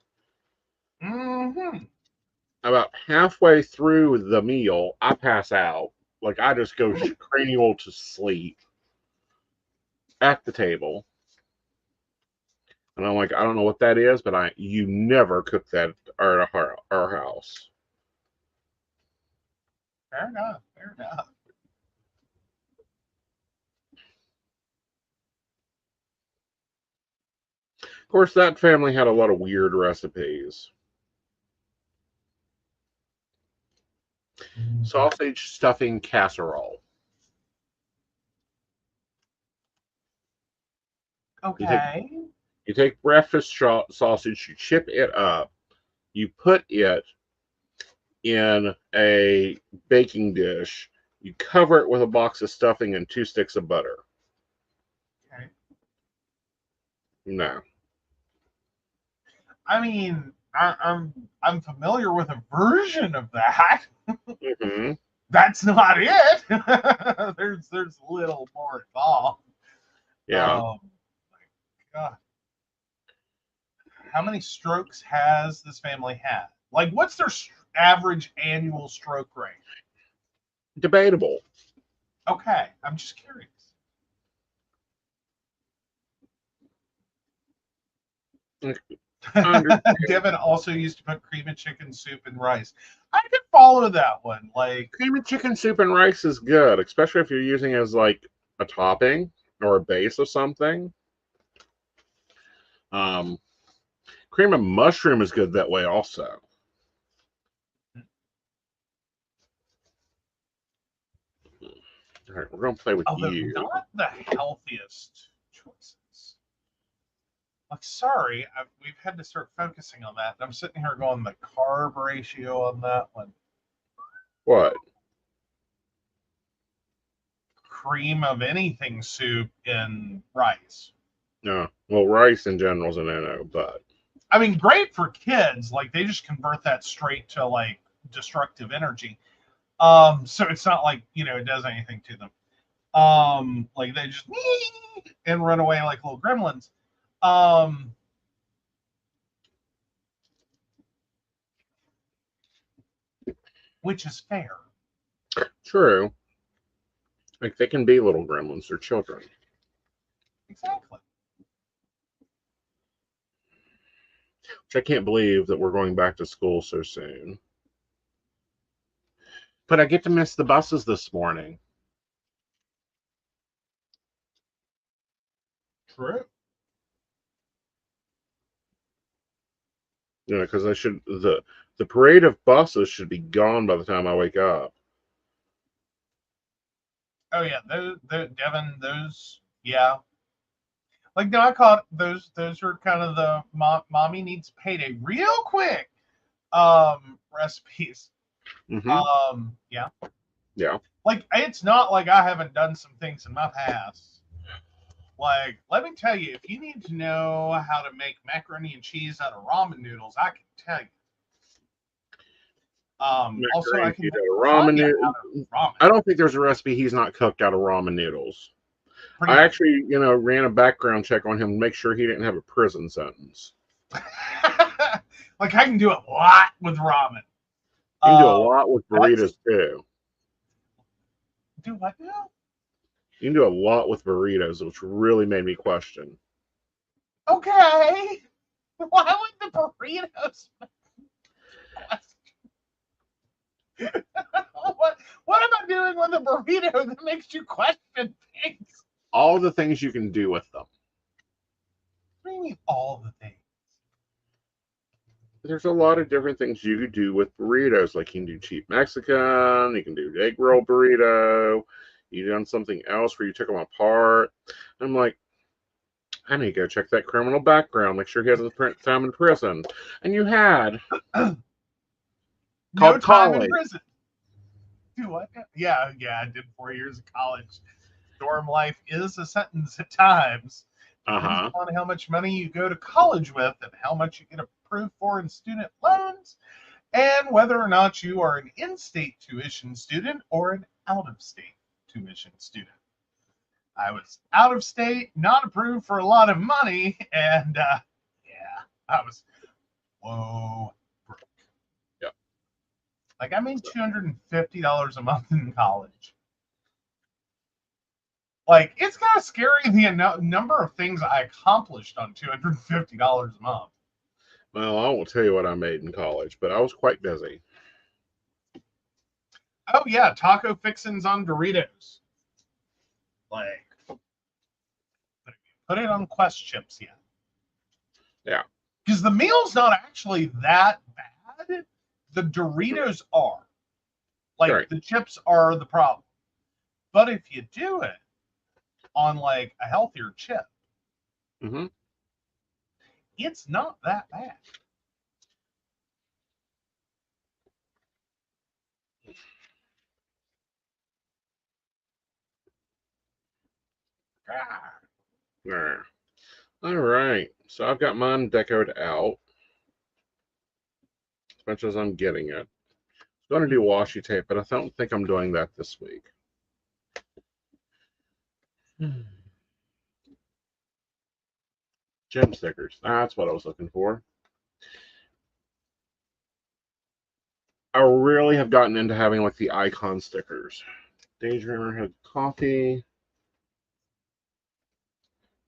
About halfway through the meal, I pass out. Like, I just go cranial to sleep at the table. And I'm like, I don't know what that is, but you never cook that at our house. Fair enough. Fair enough. Of course, that family had a lot of weird recipes. Sausage stuffing casserole. Okay. You take breakfast sausage, you chip it up, you put it in a baking dish, you cover it with a box of stuffing and 2 sticks of butter. Okay. No. I mean, I'm familiar with a version of that. That's not it. there's a little more involved. Yeah. Oh my God. How many strokes has this family had? Like, what's their average annual stroke rate? Debatable. Okay, I'm just curious. Devin also used to put cream of chicken soup and rice. I could follow that one. Like, cream of chicken soup and rice is good, especially if you're using it as like a topping or a base of something. Cream of mushroom is good that way also. All right, we're going to play with you. Not the healthiest choices. Like, sorry, we've had to start focusing on that. I'm sitting here going, the carb ratio on that one. What? Cream of anything soup in rice. No. Well, rice in general is an no, but I mean, great for kids. Like, they just convert that straight to like destructive energy. So it's not like, it does anything to them. Like they just and run away like little gremlins. Which is fair. True. Like, they can be little gremlins. They're children. Exactly. Which I can't believe that we're going back to school so soon. But I get to miss the buses this morning. True. Yeah, because the parade of buses should be gone by the time I wake up. Oh yeah, Devin, yeah. Like, no, I caught those are kind of the mommy needs payday real quick recipes. Yeah. Yeah. Like, it's not like I haven't done some things in my past. Like, let me tell you, if you need to know how to make macaroni and cheese out of ramen noodles, I can tell you. Also, I can make ramen noodles. I don't think there's a recipe he's not cooked out of ramen noodles. I actually, ran a background check on him to make sure he didn't have a prison sentence. Like, I can do a lot with ramen. You can do a lot with burritos, That's, too. do what now? You can do a lot with burritos, which really made me question. Okay. Why would the burritos? what am I doing with a burrito that makes you question things? All the things you can do with them. What do you mean, all the things? There's a lot of different things you could do with burritos. Like, you can do cheap Mexican, you can do egg roll burrito, you've done something else where you took them apart. I'm like, I need to go check that criminal background, make sure he hasn't spent time in prison. And you had. No Called time college. in prison. Do what? Yeah, I did 4 years of college. Dorm life is a sentence at times. Depends on how much money you go to college with and how much you get approved for in student loans, and whether or not you are an in-state tuition student or an out-of-state tuition student. I was out of state, not approved for a lot of money, and I was whoa broke. Yep. Like, I made $250 a month in college. Like, it's kind of scary the number of things I accomplished on $250 a month. Well, I won't tell you what I made in college, but I was quite busy. Oh yeah, taco fixins on Doritos. Like, put it on Quest chips yet. Yeah. Because the meal's not actually that bad. The Doritos are. Like, right. The chips are the problem. But if you do it on, like, a healthier chip, it's not that bad. All right. So I've got mine decoed out as much as I'm getting it. I'm going to do washi tape, but I don't think I'm doing that this week. Gem stickers. That's what I was looking for. I really have gotten into having like the icon stickers. Daydreamer had coffee.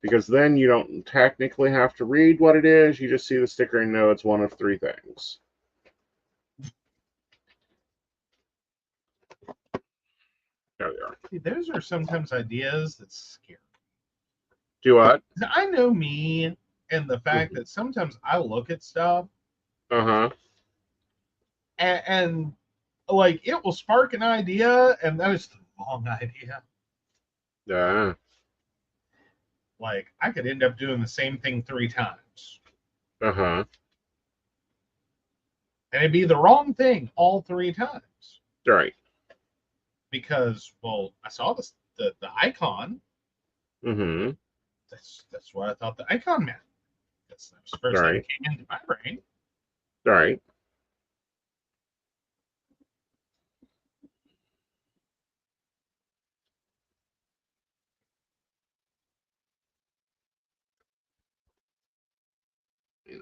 Because then you don't technically have to read what it is. You just see the sticker and know it's one of three things. There they are. See, those are sometimes ideas that scare me. Do what? I know me and the fact that sometimes I look at stuff. And like, it will spark an idea, and that is the wrong idea. Yeah. Like, I could end up doing the same thing 3 times. And it'd be the wrong thing all 3 times. Right. Because, well, I saw the icon. That's what I thought the icon meant. That's the first thing that came into my brain. Right.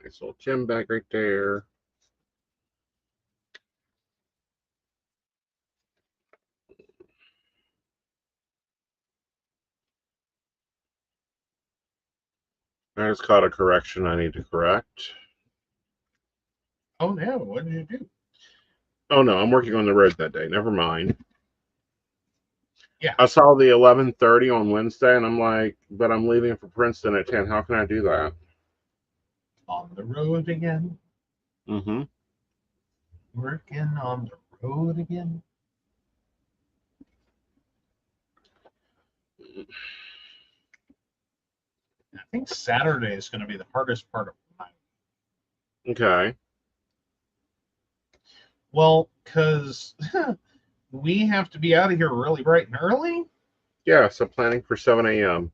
Nice little gem bag right there. I just caught a correction I need to correct. Oh no, what did you do? Oh no, I'm working on the road that day. Never mind. Yeah. I saw the 11:30 on Wednesday, and I'm like, but I'm leaving for Princeton at 10. How can I do that? On the road again. Working on the road again. I think Saturday is going to be the hardest part of my week. Okay. Well, because we have to be out of here really bright and early. Yeah, so planning for 7 a.m.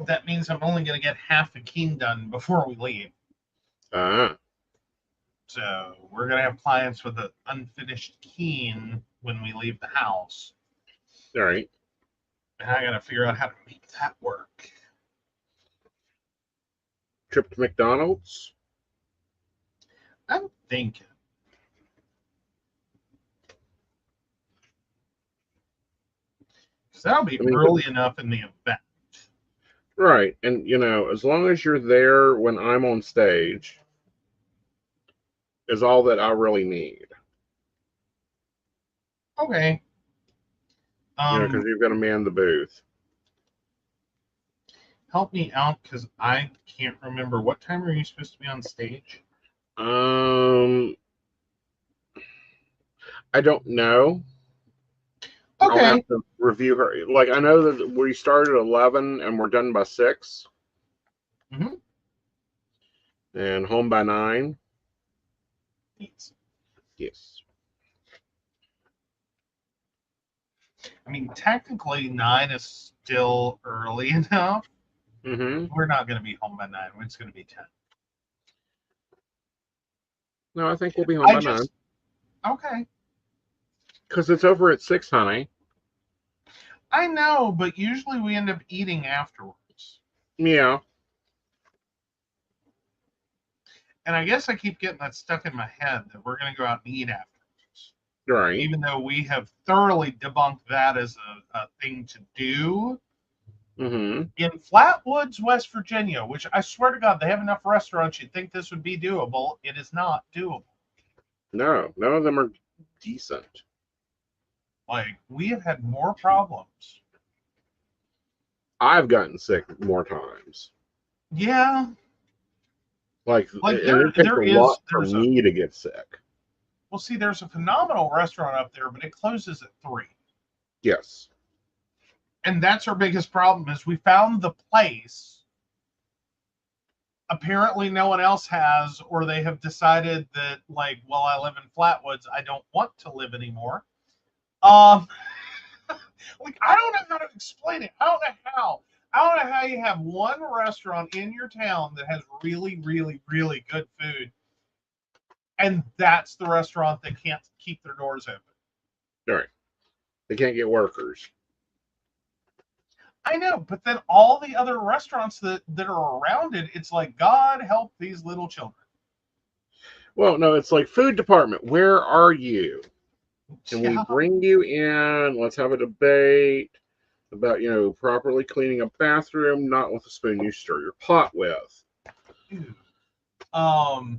That means I'm only going to get half the keen done before we leave. So we're going to have clients with an unfinished keen when we leave the house. All right. And I gotta figure out how to make that work. Trip to McDonald's? I'm thinking. Because that'll be early enough in the event. Right. And, you know, as long as you're there when I'm on stage is all that I really need. Okay. Because you're going to man the booth. Help me out, because I can't remember. What time are you supposed to be on stage? I don't know. Okay. I'll have to review her. Like, I know that we started at 11 and we're done by 6. Mm-hmm. And home by 9. Yes. I mean, technically, 9 is still early enough. Mm-hmm. We're not going to be home by 9. It's going to be 10. No, I think we'll be home by 9. Okay. Because it's over at 6, honey. I know, but usually we end up eating afterwards. Yeah. And I guess I keep getting that stuck in my head that we're going to go out and eat afterwards. Right. Even though we have thoroughly debunked that as a thing to do. Mm-hmm. In Flatwoods, West Virginia, which I swear to God, they have enough restaurants you'd think this would be doable. It is not doable. No, none of them are decent. Like, we have had more problems. I've gotten sick more times. Yeah. Like it takes a lot for me to get sick. Well, see, there's a phenomenal restaurant up there, but it closes at 3. Yes. And that's our biggest problem is we found the place. Apparently no one else has, or they have decided that, like, well, I live in Flatwoods, I don't want to live anymore. Like, I don't know how to explain it. I don't know how you have one restaurant in your town that has really, really, really good food, and that's the restaurant that can't keep their doors open. All right. They can't get workers. I know, but then all the other restaurants that are around it, it's like, God help these little children. Well, no, it's like, food department, where are you? Can we bring you in? Let's have a debate about, properly cleaning a bathroom, not with a spoon you stir your pot with. Well,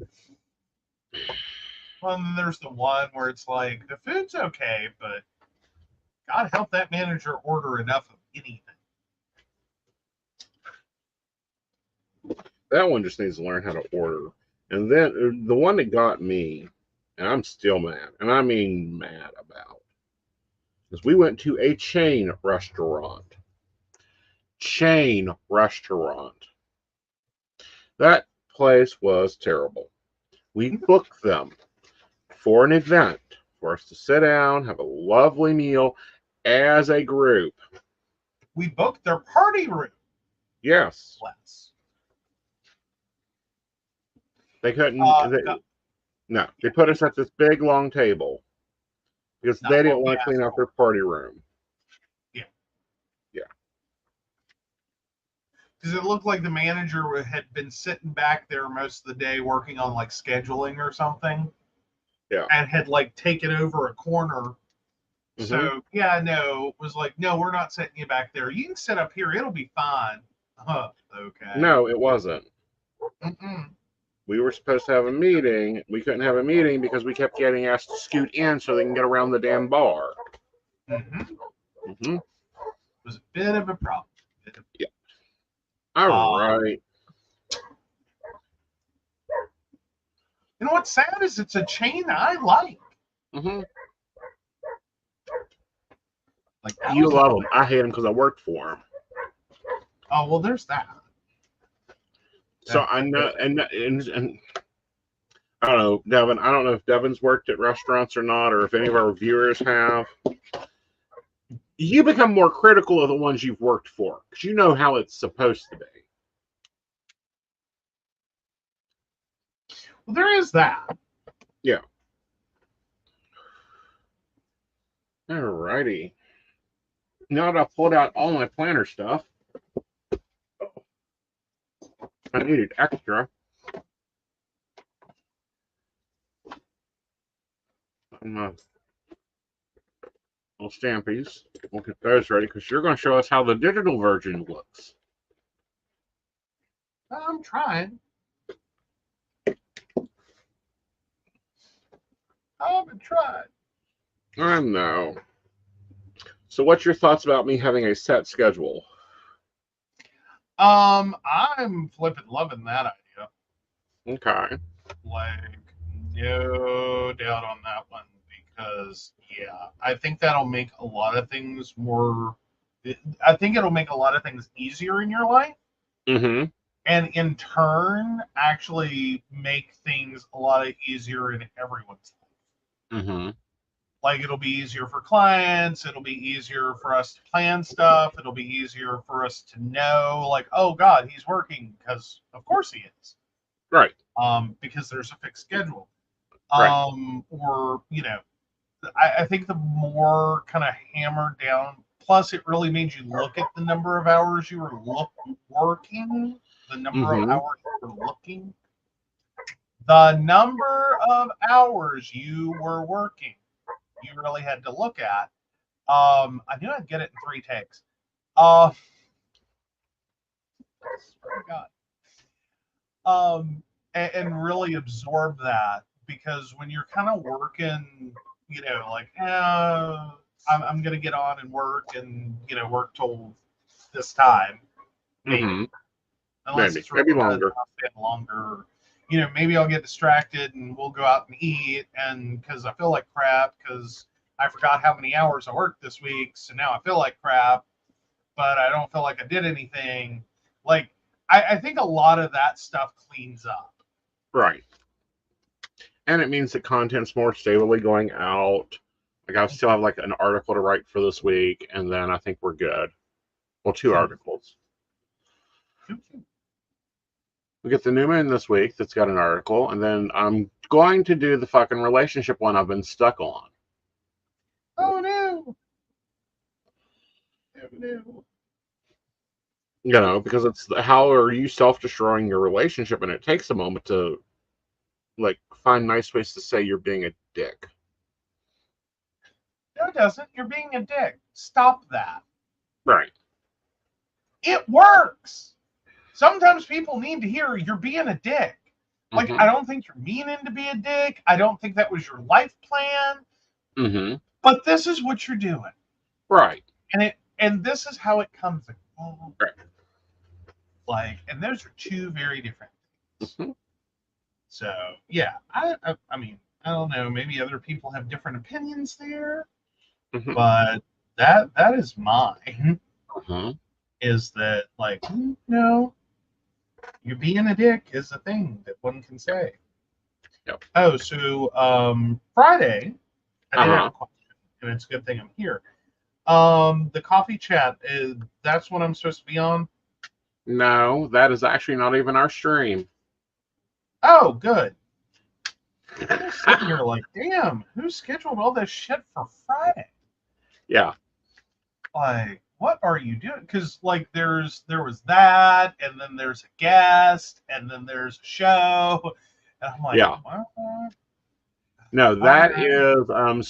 then there's the one where it's like, the food's okay, but God help that manager order enough of anything. That one just needs to learn how to order. And then the one that got me, and I'm still mad, and I mean mad about, is we went to a chain restaurant. That place was terrible. We booked them for an event for us to sit down, have a lovely meal as a group. We booked their party room. Yes. They couldn't. No, they put us at this big long table because they didn't want to clean out their party room. Yeah. Yeah. Because it looked like the manager had been sitting back there most of the day working on, like, scheduling or something. Yeah. And had, like, taken over a corner. Mm-hmm. So, yeah, no, it was like, no, we're not setting you back there. You can sit up here. It'll be fine. Okay. No, it wasn't. Mm-mm. We were supposed to have a meeting. We couldn't have a meeting because we kept getting asked to scoot in so they can get around the damn bar. Mm-hmm. Mm-hmm. It was a bit of a problem. Yeah. All right. You know what's sad is it's a chain I like. Mm-hmm. Like, you love them. I hate them because I worked for them. Oh, well, there's that. So I know, and I don't know, Devin. I don't know if Devin's worked at restaurants or not, or if any of our viewers have. You become more critical of the ones you've worked for because you know how it's supposed to be. Well, there is that. Yeah. All righty. Now that I've pulled out all my planner stuff, I needed extra. Little stampies. We'll get those ready because you're going to show us how the digital version looks. I'm trying. I'm trying. I know. So what's your thoughts about me having a set schedule? I'm flipping loving that idea. Okay. Like, no doubt on that one, because yeah, I think that'll make a lot of things more. I think it'll make a lot of things easier in your life, Mm-hmm. and in turn, actually make things a lot easier in everyone's life. Mm-hmm. Like, it'll be easier for clients, it'll be easier for us to plan stuff, it'll be easier for us to know, like, oh God, he's working, because of course he is. Right. Because there's a fixed schedule. Right. Or, you know, I think the more kind of hammered down, plus it really made you look at the number of hours you were working, the number of hours you were looking, the number of hours you were working. You really had to look at. I knew I'd get it in 3 takes. I swear to God. And really absorb that, because when you're kind of working, you know, like, I'm gonna get on and work, and you know, work till this time, maybe, unless it's really Maybe good, longer. I'll stay longer. You know, maybe I'll get distracted and we'll go out and eat, and because I feel like crap, because I forgot how many hours I worked this week, so now I feel like crap, but I don't feel like I did anything. Like, I think a lot of that stuff cleans up. Right. And it means that content's more stably going out. Like, I still have like an article to write for this week, and then I think we're good. Well, 2 articles. We get the new moon this week that's got an article, and then I'm going to do the fucking relationship one I've been stuck on. Oh no! Oh no! You know, because it's how are you self-destroying your relationship, and it takes a moment to like find nice ways to say you're being a dick. No, it doesn't. You're being a dick. Stop that. Right. It works. Sometimes people need to hear you're being a dick. Like, I don't think you're meaning to be a dick. I don't think that was your life plan. But this is what you're doing. Right. And this is how it comes. Right. Like, and those are 2 very different things. So yeah, I mean, I don't know. Maybe other people have different opinions there, but that is mine. Is that, like, no, you being a dick is a thing that one can say. Yep. Oh, so Friday, I did have a question, and it's a good thing I'm here. The coffee chat that's what I'm supposed to be on? No, that is actually not even our stream. Oh, good. I was sitting here like, damn, who scheduled all this shit for Friday? Yeah. Like, what are you doing? Because like there was that, and then there's a guest, and then there's a show, and I'm like, yeah. What? No, that is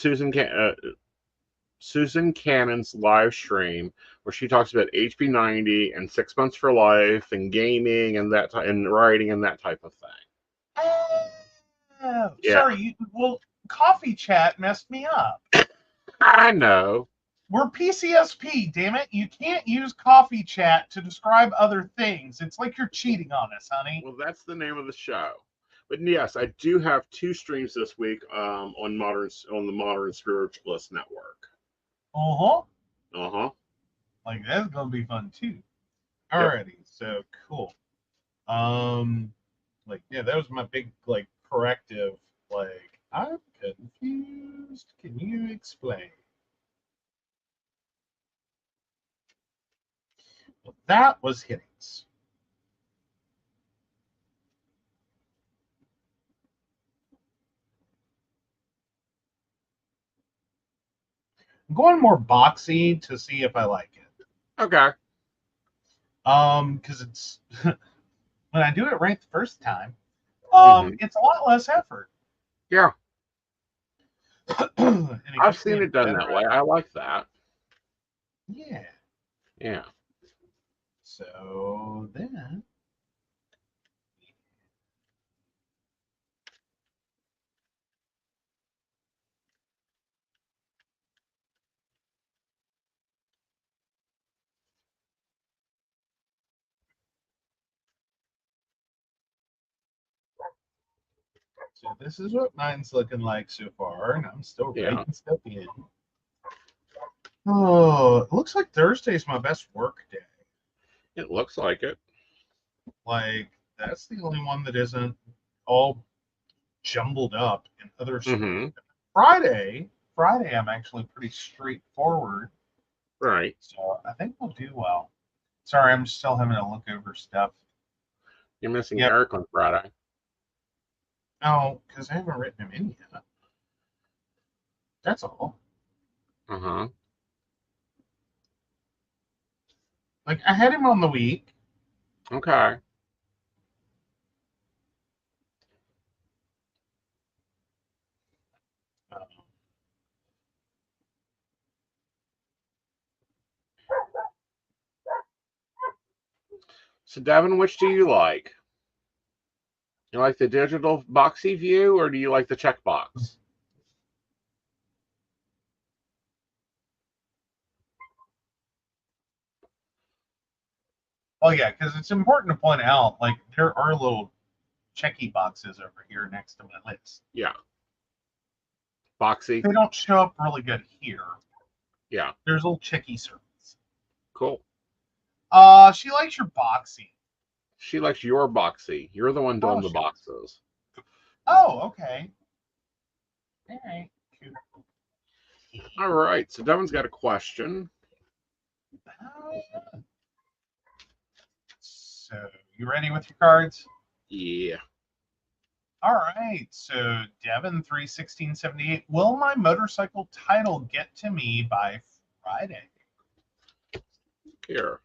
Susan Cannon's live stream where she talks about HB90 and 6 months for life and gaming and and writing and that type of thing. Oh, yeah. Sorry. Well, coffee chat messed me up. I know. We're PCSP, damn it. You can't use coffee chat to describe other things. It's like you're cheating on us, honey. Well, that's the name of the show. But yes, I do have 2 streams this week on the Modern Spiritualist Network. Like, that's gonna be fun too. Alrighty, so cool. Like, yeah, that was my big like corrective. Like, I'm confused. Can you explain? Well, that was hideous. I'm going more boxy to see if I like it. Okay. Because it's when I do it right the first time, Mm-hmm. it's a lot less effort. Yeah. And it I've gives me seen a it done better that way. I like that. Yeah. Yeah. So then. So this is what mine's looking like so far, and I'm still Yeah. writing stuff in. Oh, it looks like Thursday's my best work day. It looks like it. Like, that's the only one that isn't all jumbled up in other stuff. Mm-hmm. Friday, I'm actually pretty straightforward. Right. So I think we'll do well. Sorry, I'm still having to look over stuff. You're missing Yep. Eric on Friday. Oh, because I haven't written him in yet. That's all. Uh-huh. Like, I had him on the week. Okay. So, Devin, which do you like? You like the digital boxy view, or do you like the checkbox? Oh, yeah, because it's important to point out, like, there are little checky boxes over here next to my list. Yeah. Boxy? They don't show up really good here. Yeah. There's little checky circles. Cool. She likes your boxy. She likes your boxy. You're the one doing Oh, the boxes. Oh, okay. All right. Cool. All right. So, Devin's got a question. Oh, yeah. So, you ready with your cards? Yeah. All right. So, Devin 31678. Will my motorcycle title get to me by Friday? Here.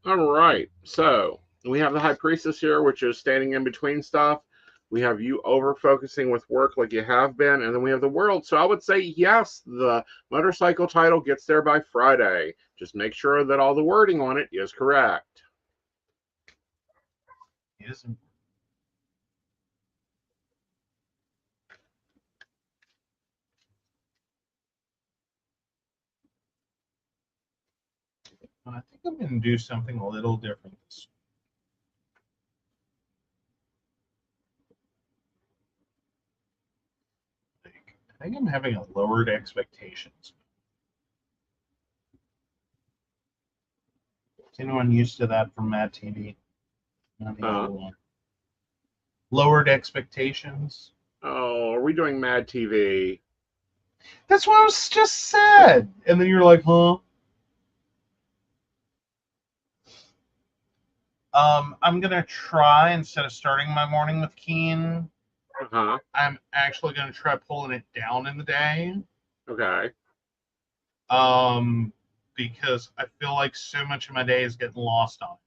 All right. So, we have the High Priestess here, which is standing in between stuff. We have you over focusing with work like you have been, and then we have the World. So I would say yes, the motorcycle title gets there by Friday. Just make sure that all the wording on it is correct. Yes. I think I'm going to do something a little different this week. I think I'm having a lowered expectations. Is anyone used to that from Mad TV? Lowered expectations. Oh, are we doing Mad TV? That's what I was just said. And then you're like, huh? I'm gonna try, instead of starting my morning with Keen, Uh-huh. I'm actually gonna try pulling it down in the day. Okay. Because I feel like so much of my day is getting lost on it.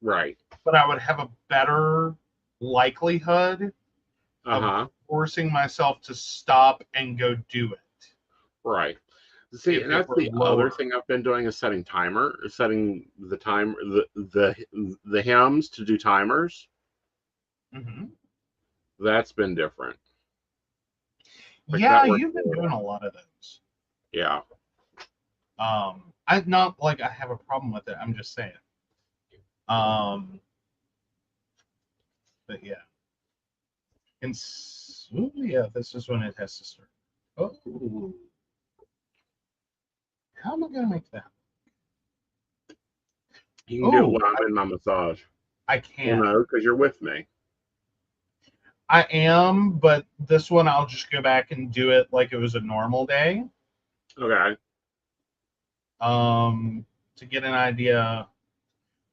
Right. But I would have a better likelihood of Uh-huh. forcing myself to stop and go do it. Right. See, If and it that's were the lower. other thing I've been doing is setting the time, the hymns to do timers. Mm-hmm. That's been different. Like Yeah, that works you've been really doing well. a lot of those. Yeah. I not like I have a problem with it. I'm just saying. But yeah. And ooh, yeah, this is when it has to start. Oh, how am I gonna make that? You can do it Oh, while I'm in my massage. I Well, can. no, because you're with me. I am, but this one I'll just go back and do it like it was a normal day. Okay. To get an idea.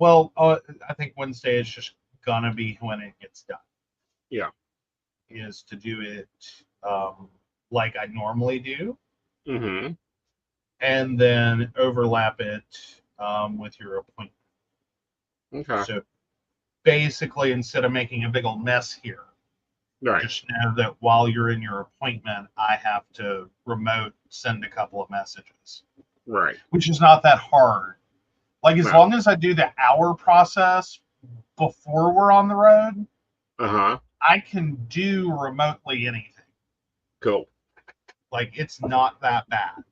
Well, I think Wednesday is just gonna be when it gets done. Yeah. Is to do it like I normally do, Mm-hmm. and then overlap it with your appointment. Okay. So basically, instead of making a big old mess here, Right. just know that while you're in your appointment, I have to remote send a couple of messages, Right. which is not that hard. Like, as No. long as I do the hour process before we're on the road, Uh-huh. I can do remotely anything. Cool. Like, it's not that bad.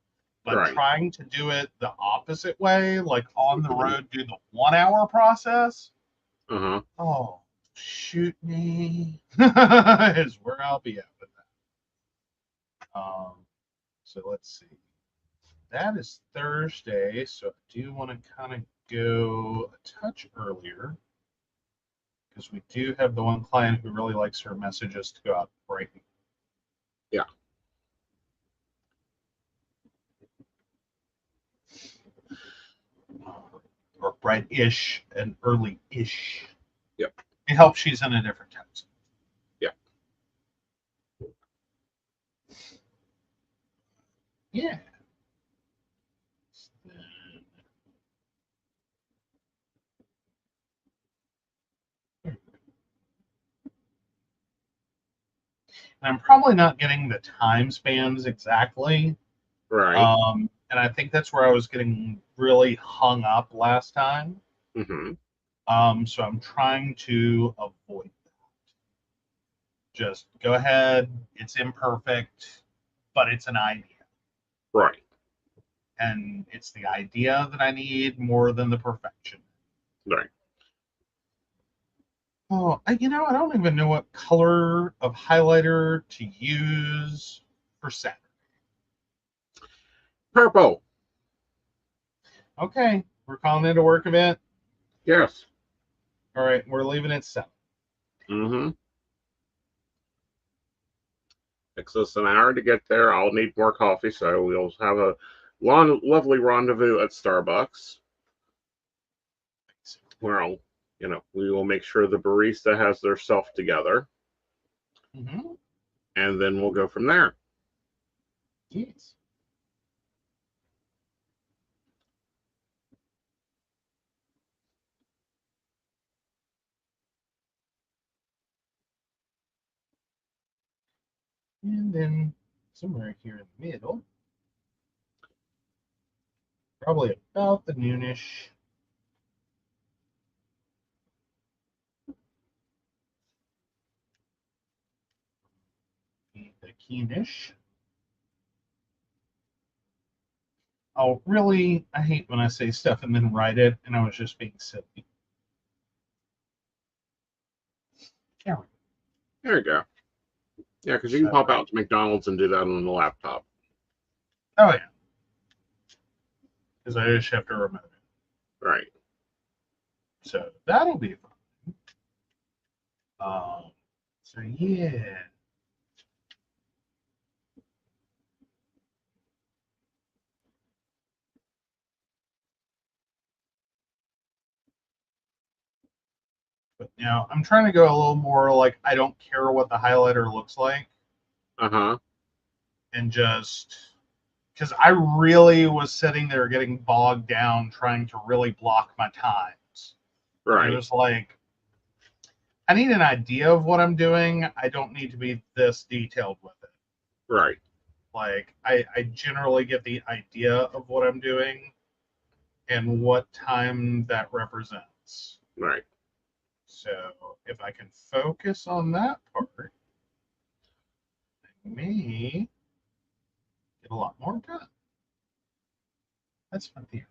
But Right. trying to do it the opposite way, like on the road, do the 1 hour process, Uh-huh. oh, shoot me, is where I'll be at with that. So let's see. That is Thursday, so I do want to kind of go a touch earlier because we do have the one client who really likes her messages to go out bright. Yeah. Or bright-ish and early-ish. Yep. It helps she's in a different time zone. Yeah. Yeah. And I'm probably not getting the time spans exactly. Right. And I think that's where I was getting really hung up last time. Mm-hmm. So I'm trying to avoid that. Just go ahead. It's imperfect, but it's an idea. Right. And it's the idea that I need more than the perfection. Right. Oh, I don't even know what color of highlighter to use for Saturday. Purple. Okay, we're calling it a work event. Yes. All right, we're leaving it 7. Mm-hmm. Takes us an hour to get there. I'll need more coffee, so we'll have a lovely rendezvous at Starbucks. Where we will make sure the barista has their stuff together. Mm-hmm. And then we'll go from there. Yes. And then somewhere here in the middle, probably about the noonish. The keenish. Oh, really? I hate when I say stuff and then write it, and I was just being silly. Karen. There you go. Yeah, because you can pop out to McDonald's and do that on the laptop. Oh, yeah. Because I just have to remote it. Right. So that'll be fun. So, yeah. But now I'm trying to go a little more like I don't care what the highlighter looks like. Uh-huh. And just because I really was sitting there getting bogged down trying to really block my times. Right. It was like, I need an idea of what I'm doing. I don't need to be this detailed with it. Right. Like, I generally get the idea of what I'm doing and what time that represents. Right. So if I can focus on that part, I may get a lot more done. That's my theory.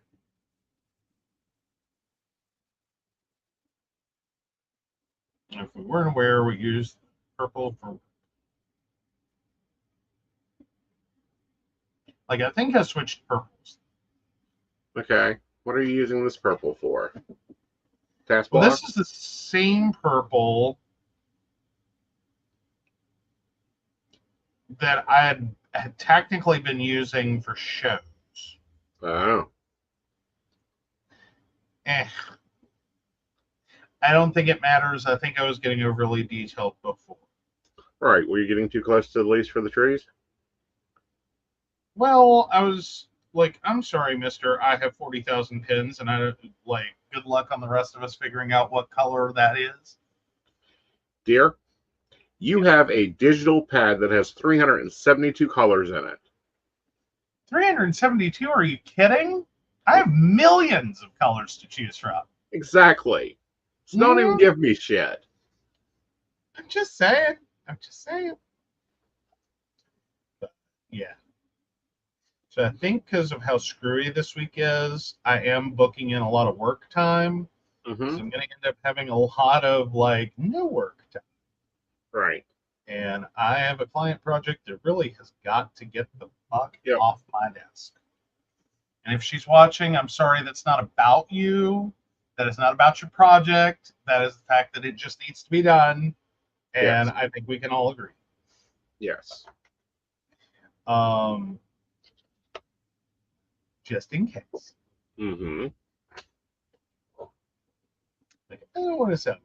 And if we weren't aware, we used purple for, like, I think I switched purples. Okay. What are you using this purple for? Task Well, block? this is the same purple that I had technically been using for shows. Oh. I don't think it matters. I think I was getting overly detailed before. Right. Were you getting too close to the leaves for the trees? Well, I was like, I'm sorry, mister, I have 40,000 pins, and like, good luck on the rest of us figuring out what color that is. Dear, you have a digital pad that has 372 colors in it. 372? Are you kidding? I have millions of colors to choose from. Exactly. So don't even give me shit. I'm just saying. I'm just saying. But, yeah. So I think because of how screwy this week is, I am booking in a lot of work time. Mm-hmm. So I'm going to end up having a lot of like no work time. Right. And I have a client project that really has got to get the fuck Yep. off my desk. And if she's watching, I'm sorry, that's not about you. That is not about your project. That is the fact that it just needs to be done. And Yes. I think we can all agree. Yes. Just in case. Mm-hmm. Like, I don't want to sound.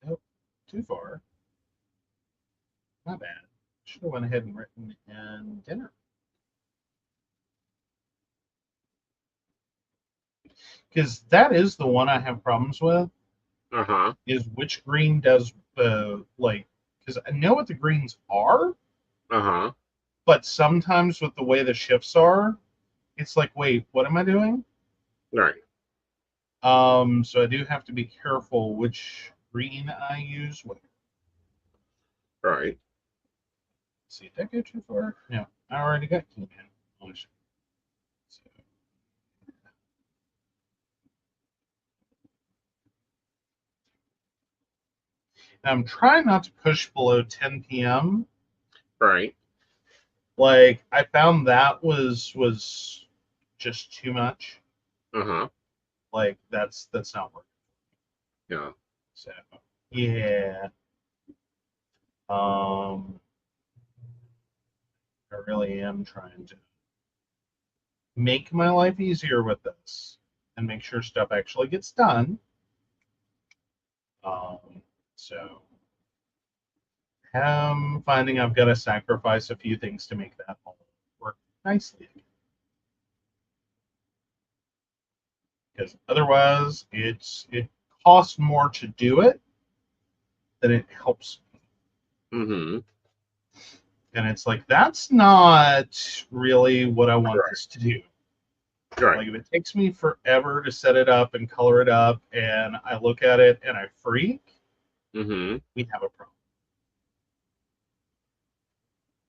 Nope, too far. My bad. Should have went ahead and written in dinner. Because that is the one I have problems with. Uh-huh. Is which green does like, because I know what the greens are, Uh-huh. but sometimes with the way the shifts are, it's like, wait, what am I doing? Right. So I do have to be careful which green I use. Wait, Right. see, did that go too far? No, I already got key man. So, I'm trying not to push below 10 p.m. Right. Like I found that was just too much. Uh-huh. Like that's not working. Yeah. So yeah. I really am trying to make my life easier with this and make sure stuff actually gets done. So I'm finding I've got to sacrifice a few things to make that all work nicely. Because otherwise it costs more to do it than it helps. Mm-hmm. And it's like that's not really what I want Correct. this to do. Right. Like if it takes me forever to set it up and color it up and I look at it and I freak, Mm-hmm. we have a problem.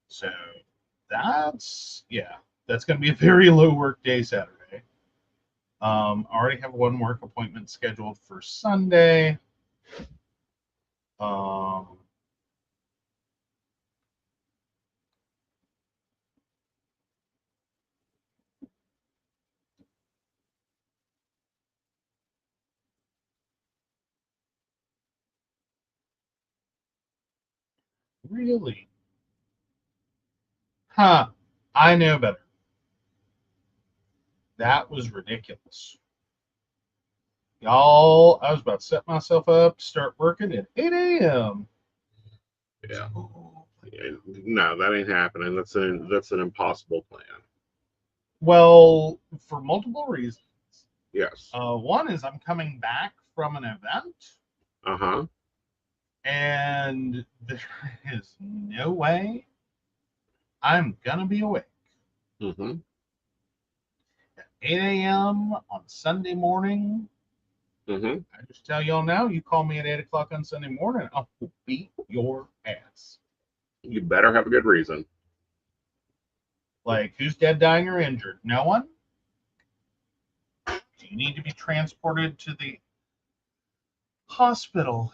So that's going to be a very low work day Saturday. I already have one work appointment scheduled for Sunday. Um, really? Huh. I know better. That was ridiculous. Y'all, I was about to set myself up to start working at 8 a.m. Yeah. No, that ain't happening. That's an impossible plan. Well, for multiple reasons. Yes. One is I'm coming back from an event, Uh-huh. and there is no way I'm gonna be awake. Mm-hmm. At 8 a.m. on Sunday morning. Mm-hmm. I just tell y'all now, you call me at 8 o'clock on Sunday morning, I'll beat your ass. You better have a good reason. Like, who's dead, dying, or injured? No one? Do you need to be transported to the hospital?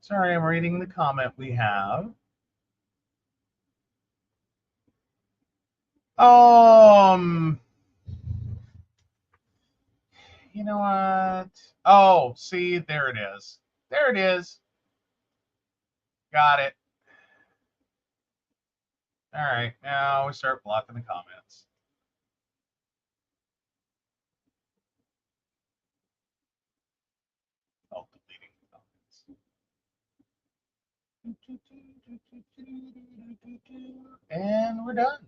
Sorry, I'm reading the comment we have. You know what? Oh, see, there it is. There it is. Got it. All right, now we start blocking the comments. Oh, deleting the comments. And we're done.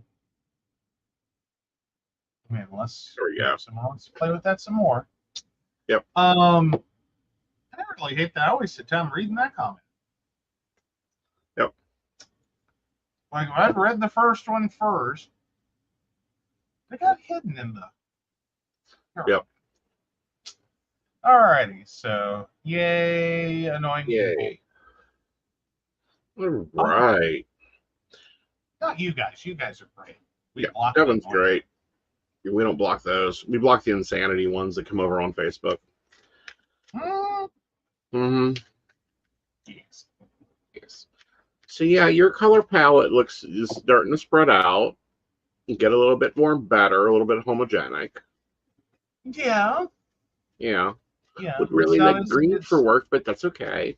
I mean, unless someone wants to play with that some more. Yep. I really hate that. I wasted time reading that comment. Yep. Like, if I'd read the first one first, they got hidden in the. Yep. Alrighty, so yay, annoying Yay. people. All right. Not you guys. You guys are great. Devin's great. We don't block those. We block the insanity ones that come over on Facebook. Mm-hmm. Yes. Yes. So yeah, your color palette is starting to spread out. Get a little bit more better, a little bit homogenic. Yeah. Yeah. Yeah. Would really like green for work, but that's okay.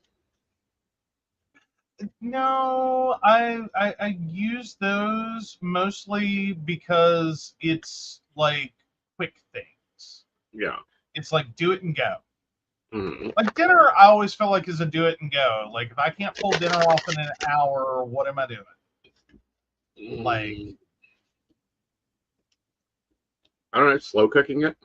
No, I use those mostly because it's like quick things. Yeah. It's like do it and go. Mm-hmm. Like dinner, I always feel like is a do it and go. Like if I can't pull dinner off in an hour, what am I doing? Like, I don't know, slow cooking it.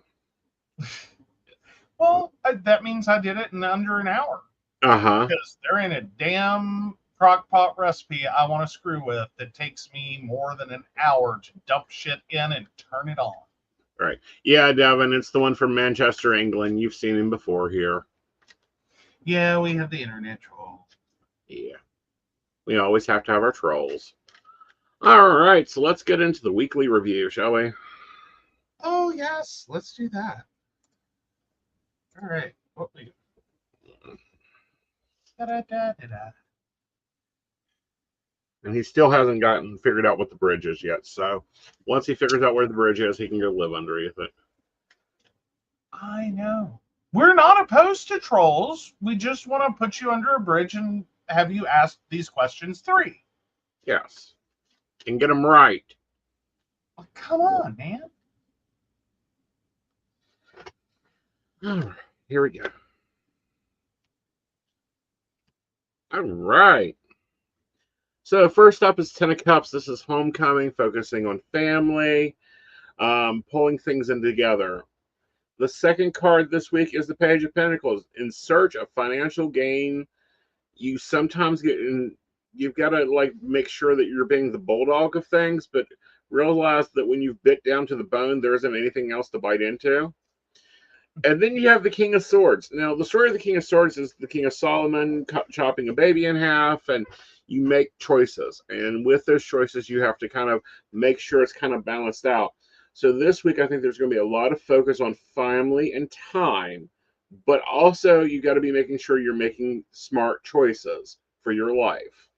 Well, that means I did it in under an hour. Uh-huh. Because they're in a damn crock pot recipe I want to screw with that takes me more than an hour to dump shit in and turn it on. Right. Yeah, Devin, it's the one from Manchester, England. You've seen him before here. Yeah, we have the internet troll. Yeah. We always have to have our trolls. All right, so let's get into the weekly review, shall we? Oh, yes. Let's do that. All right. What we And he still hasn't figured out what the bridge is yet. So once he figures out where the bridge is, he can go live underneath it. I know. We're not opposed to trolls. We just want to put you under a bridge and have you ask these questions 3. Yes. And get them right. Oh, come on, man. All right, here we go. All right. So first up is 10 of Cups. This is homecoming, focusing on family, pulling things in together. The second card this week is the Page of Pentacles. In search of financial gain, you sometimes you've got to like make sure that you're being the bulldog of things, but realize that when you've bit down to the bone, there isn't anything else to bite into. And then you have the King of Swords. Now, the story of the King of Swords is the King of Solomon chopping a baby in half, and you make choices. And with those choices, you have to kind of make sure it's kind of balanced out. So this week, I think there's going to be a lot of focus on family and time, but also you got to be making sure you're making smart choices for your life.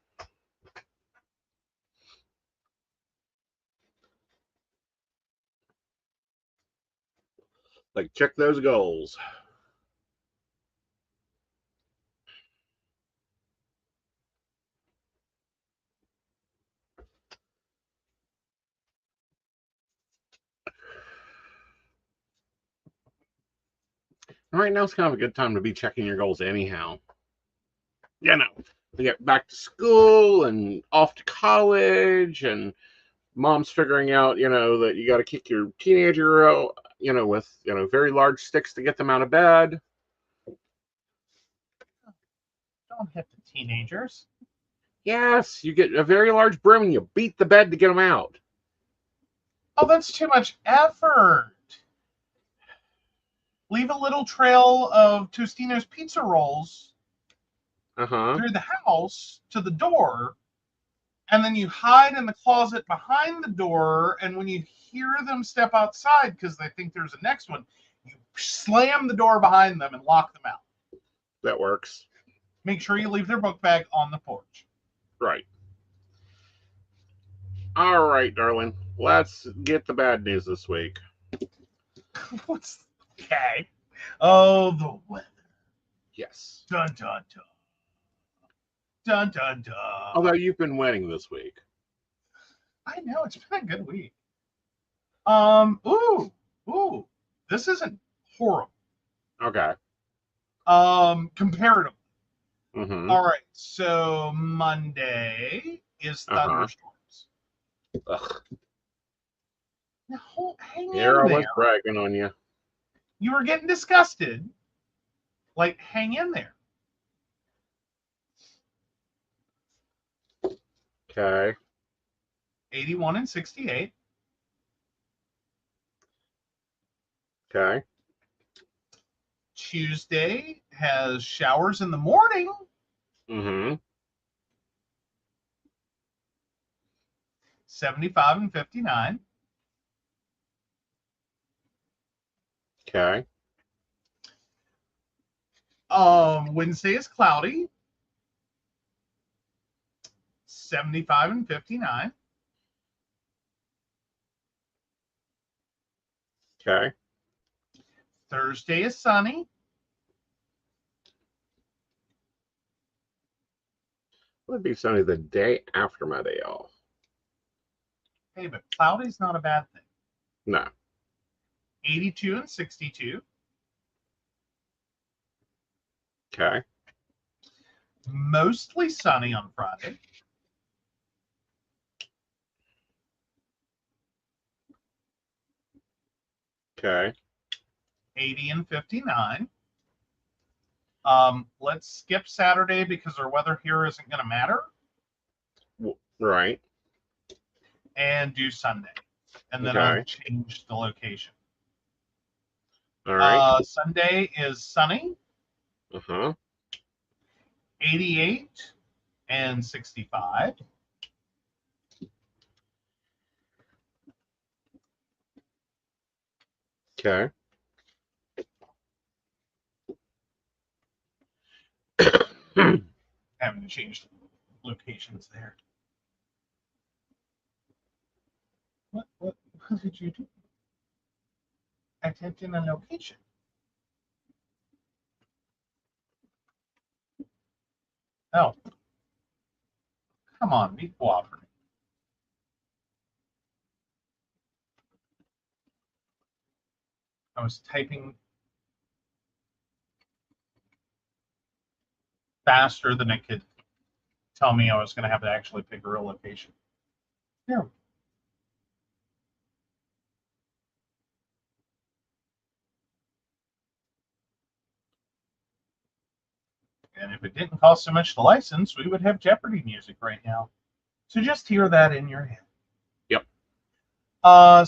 Like, check those goals. Right now, it's kind of a good time to be checking your goals anyhow. You know, to get back to school and off to college, and mom's figuring out, that you got to kick your teenager out, with, very large sticks to get them out of bed. Don't hit the teenagers. Yes, you get a very large broom and you beat the bed to get them out. Oh, that's too much effort. Leave a little trail of Tostino's pizza rolls through the house to the door, and then you hide in the closet behind the door, and when you hear them step outside because they think there's a next one, you slam the door behind them and lock them out. That works. Make sure you leave their book bag on the porch. Right. All right, darling. Let's get the bad news this week. Okay. Oh, the weather. Yes. Dun, dun, dun. Dun, dun, dun. Although you've been winning this week. I know, it's been a good week. Ooh. This isn't horrible. Okay. Comparatively. Mm-hmm. All right, so Monday is thunderstorms. Ugh. Now, hang Here in I was there. bragging on you. You were getting disgusted. Like, hang in there. Okay. 81 and 68. Okay. Tuesday has showers in the morning. Mm-hmm. 75 and 59. Okay. Wednesday is cloudy. 75 and 59. Okay. Thursday is sunny. Would be sunny the day after my day off. Hey, but cloudy's not a bad thing. No. 82 and 62. Okay. Mostly sunny on Friday. Okay. 80 and 59. Let's skip Saturday because our weather here isn't going to matter. Right. And do Sunday. And then Okay. I'll change the location. All right. Sunday is sunny. Uh-huh. 88 and 65. Okay. Having to change locations there. What did you do? I typed in a location. Oh. Come on, be cooperative. I was typing faster than it could tell me I was going to have to actually pick a real location. Yeah. And if it didn't cost so much to license, we would have Jeopardy music right now. So just hear that in your head. Yep.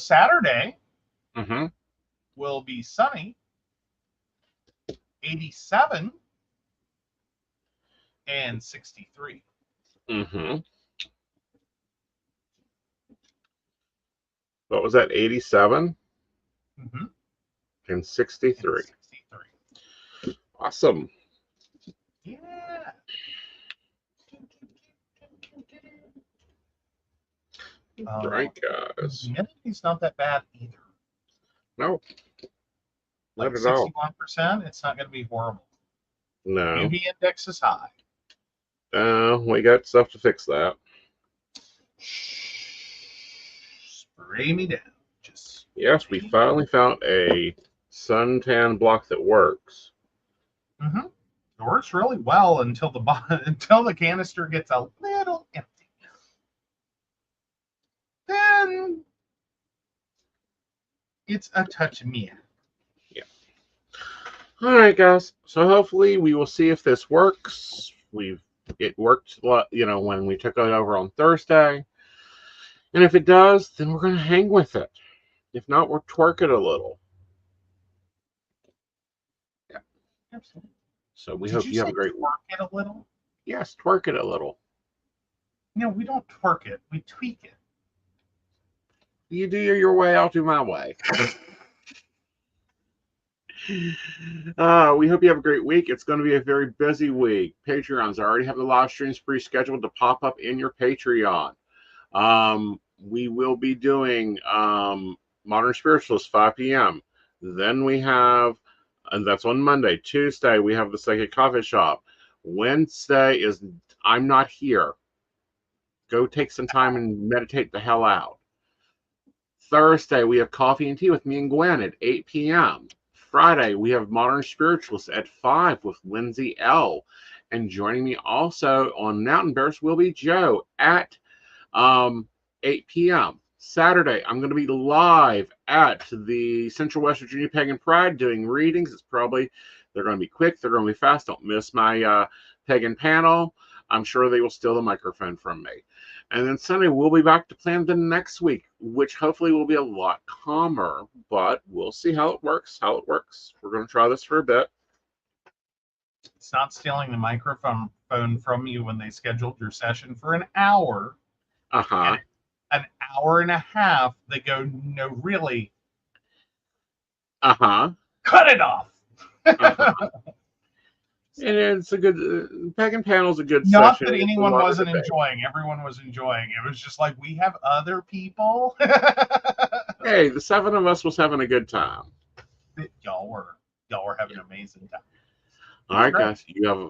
Saturday Mm-hmm. will be sunny. 87 and 63. Mm-hmm. What was that? 87 Mm-hmm. and 63. And 63. Awesome. Yeah. Right, guys. Humidity's not that bad either. No. Like Not at all. 61%, it's not going to be horrible. No. UV index is high. We got stuff to fix that. Spray me down. Just yes, we finally found a suntan block that works. Mm-hmm. It works really well until the canister gets a little empty. Then it's a touch me. Yeah. All right, guys. So hopefully we will see if this works. It worked, when we took it over on Thursday. And if it does, then we're going to hang with it. If not, we'll twerk it a little. Yeah. Absolutely. So we hope you have a great week. Twerk it a little? Yes, twerk it a little. No, we don't twerk it. We tweak it. You do your way, I'll do my way. We hope you have a great week. It's going to be a very busy week. Patreons, I already have the live streams pre-scheduled to pop up in your Patreon. We will be doing Modern Spiritualist 5 p.m. Then we have And that's on Monday. Tuesday, we have the Psychic Coffee Shop. Wednesday is I'm Not Here. Go take some time and meditate the hell out. Thursday, we have Coffee and Tea with me and Gwen at 8 p.m. Friday, we have Modern Spiritualists at 5 with Lindsay L. And joining me also on Mountain Bears will be Joe at 8 p.m. Saturday, I'm going to be live at the Central West Virginia Pagan Pride doing readings. They're going to be quick. They're going to be fast. Don't miss my pagan panel. I'm sure they will steal the microphone from me. And then Sunday, we'll be back to plan the next week, which hopefully will be a lot calmer, but we'll see how it works. We're going to try this for a bit. It's not stealing the microphone from you when they scheduled your session for an hour. Uh-huh. An hour and a half, they go, no, really. Uh-huh. Cut it off. Uh-huh. And it's a good, Pagan Panel's a good Not session. that anyone wasn't enjoying. Everyone was enjoying. It was just like, we have other people. Hey, the 7 of us was having a good time. Y'all were having an amazing time. All right, guys, you have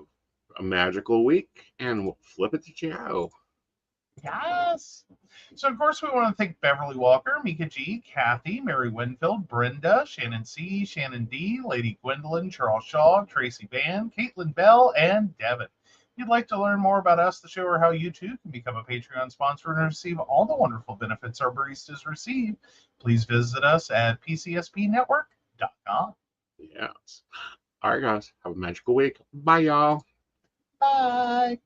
a magical week, and we'll flip it to Joe. Yes. So, of course, we want to thank Beverly Walker, Mika G, Kathy, Mary Winfield, Brenda, Shannon C, Shannon D, Lady Gwendolyn, Charles Shaw, Tracy Van, Caitlin Bell, and Devin. If you'd like to learn more about us, the show, or how you too can become a Patreon sponsor and receive all the wonderful benefits our baristas receive, please visit us at PCSPNetwork.com. Yes. All right, guys, have a magical week. Bye, y'all. Bye.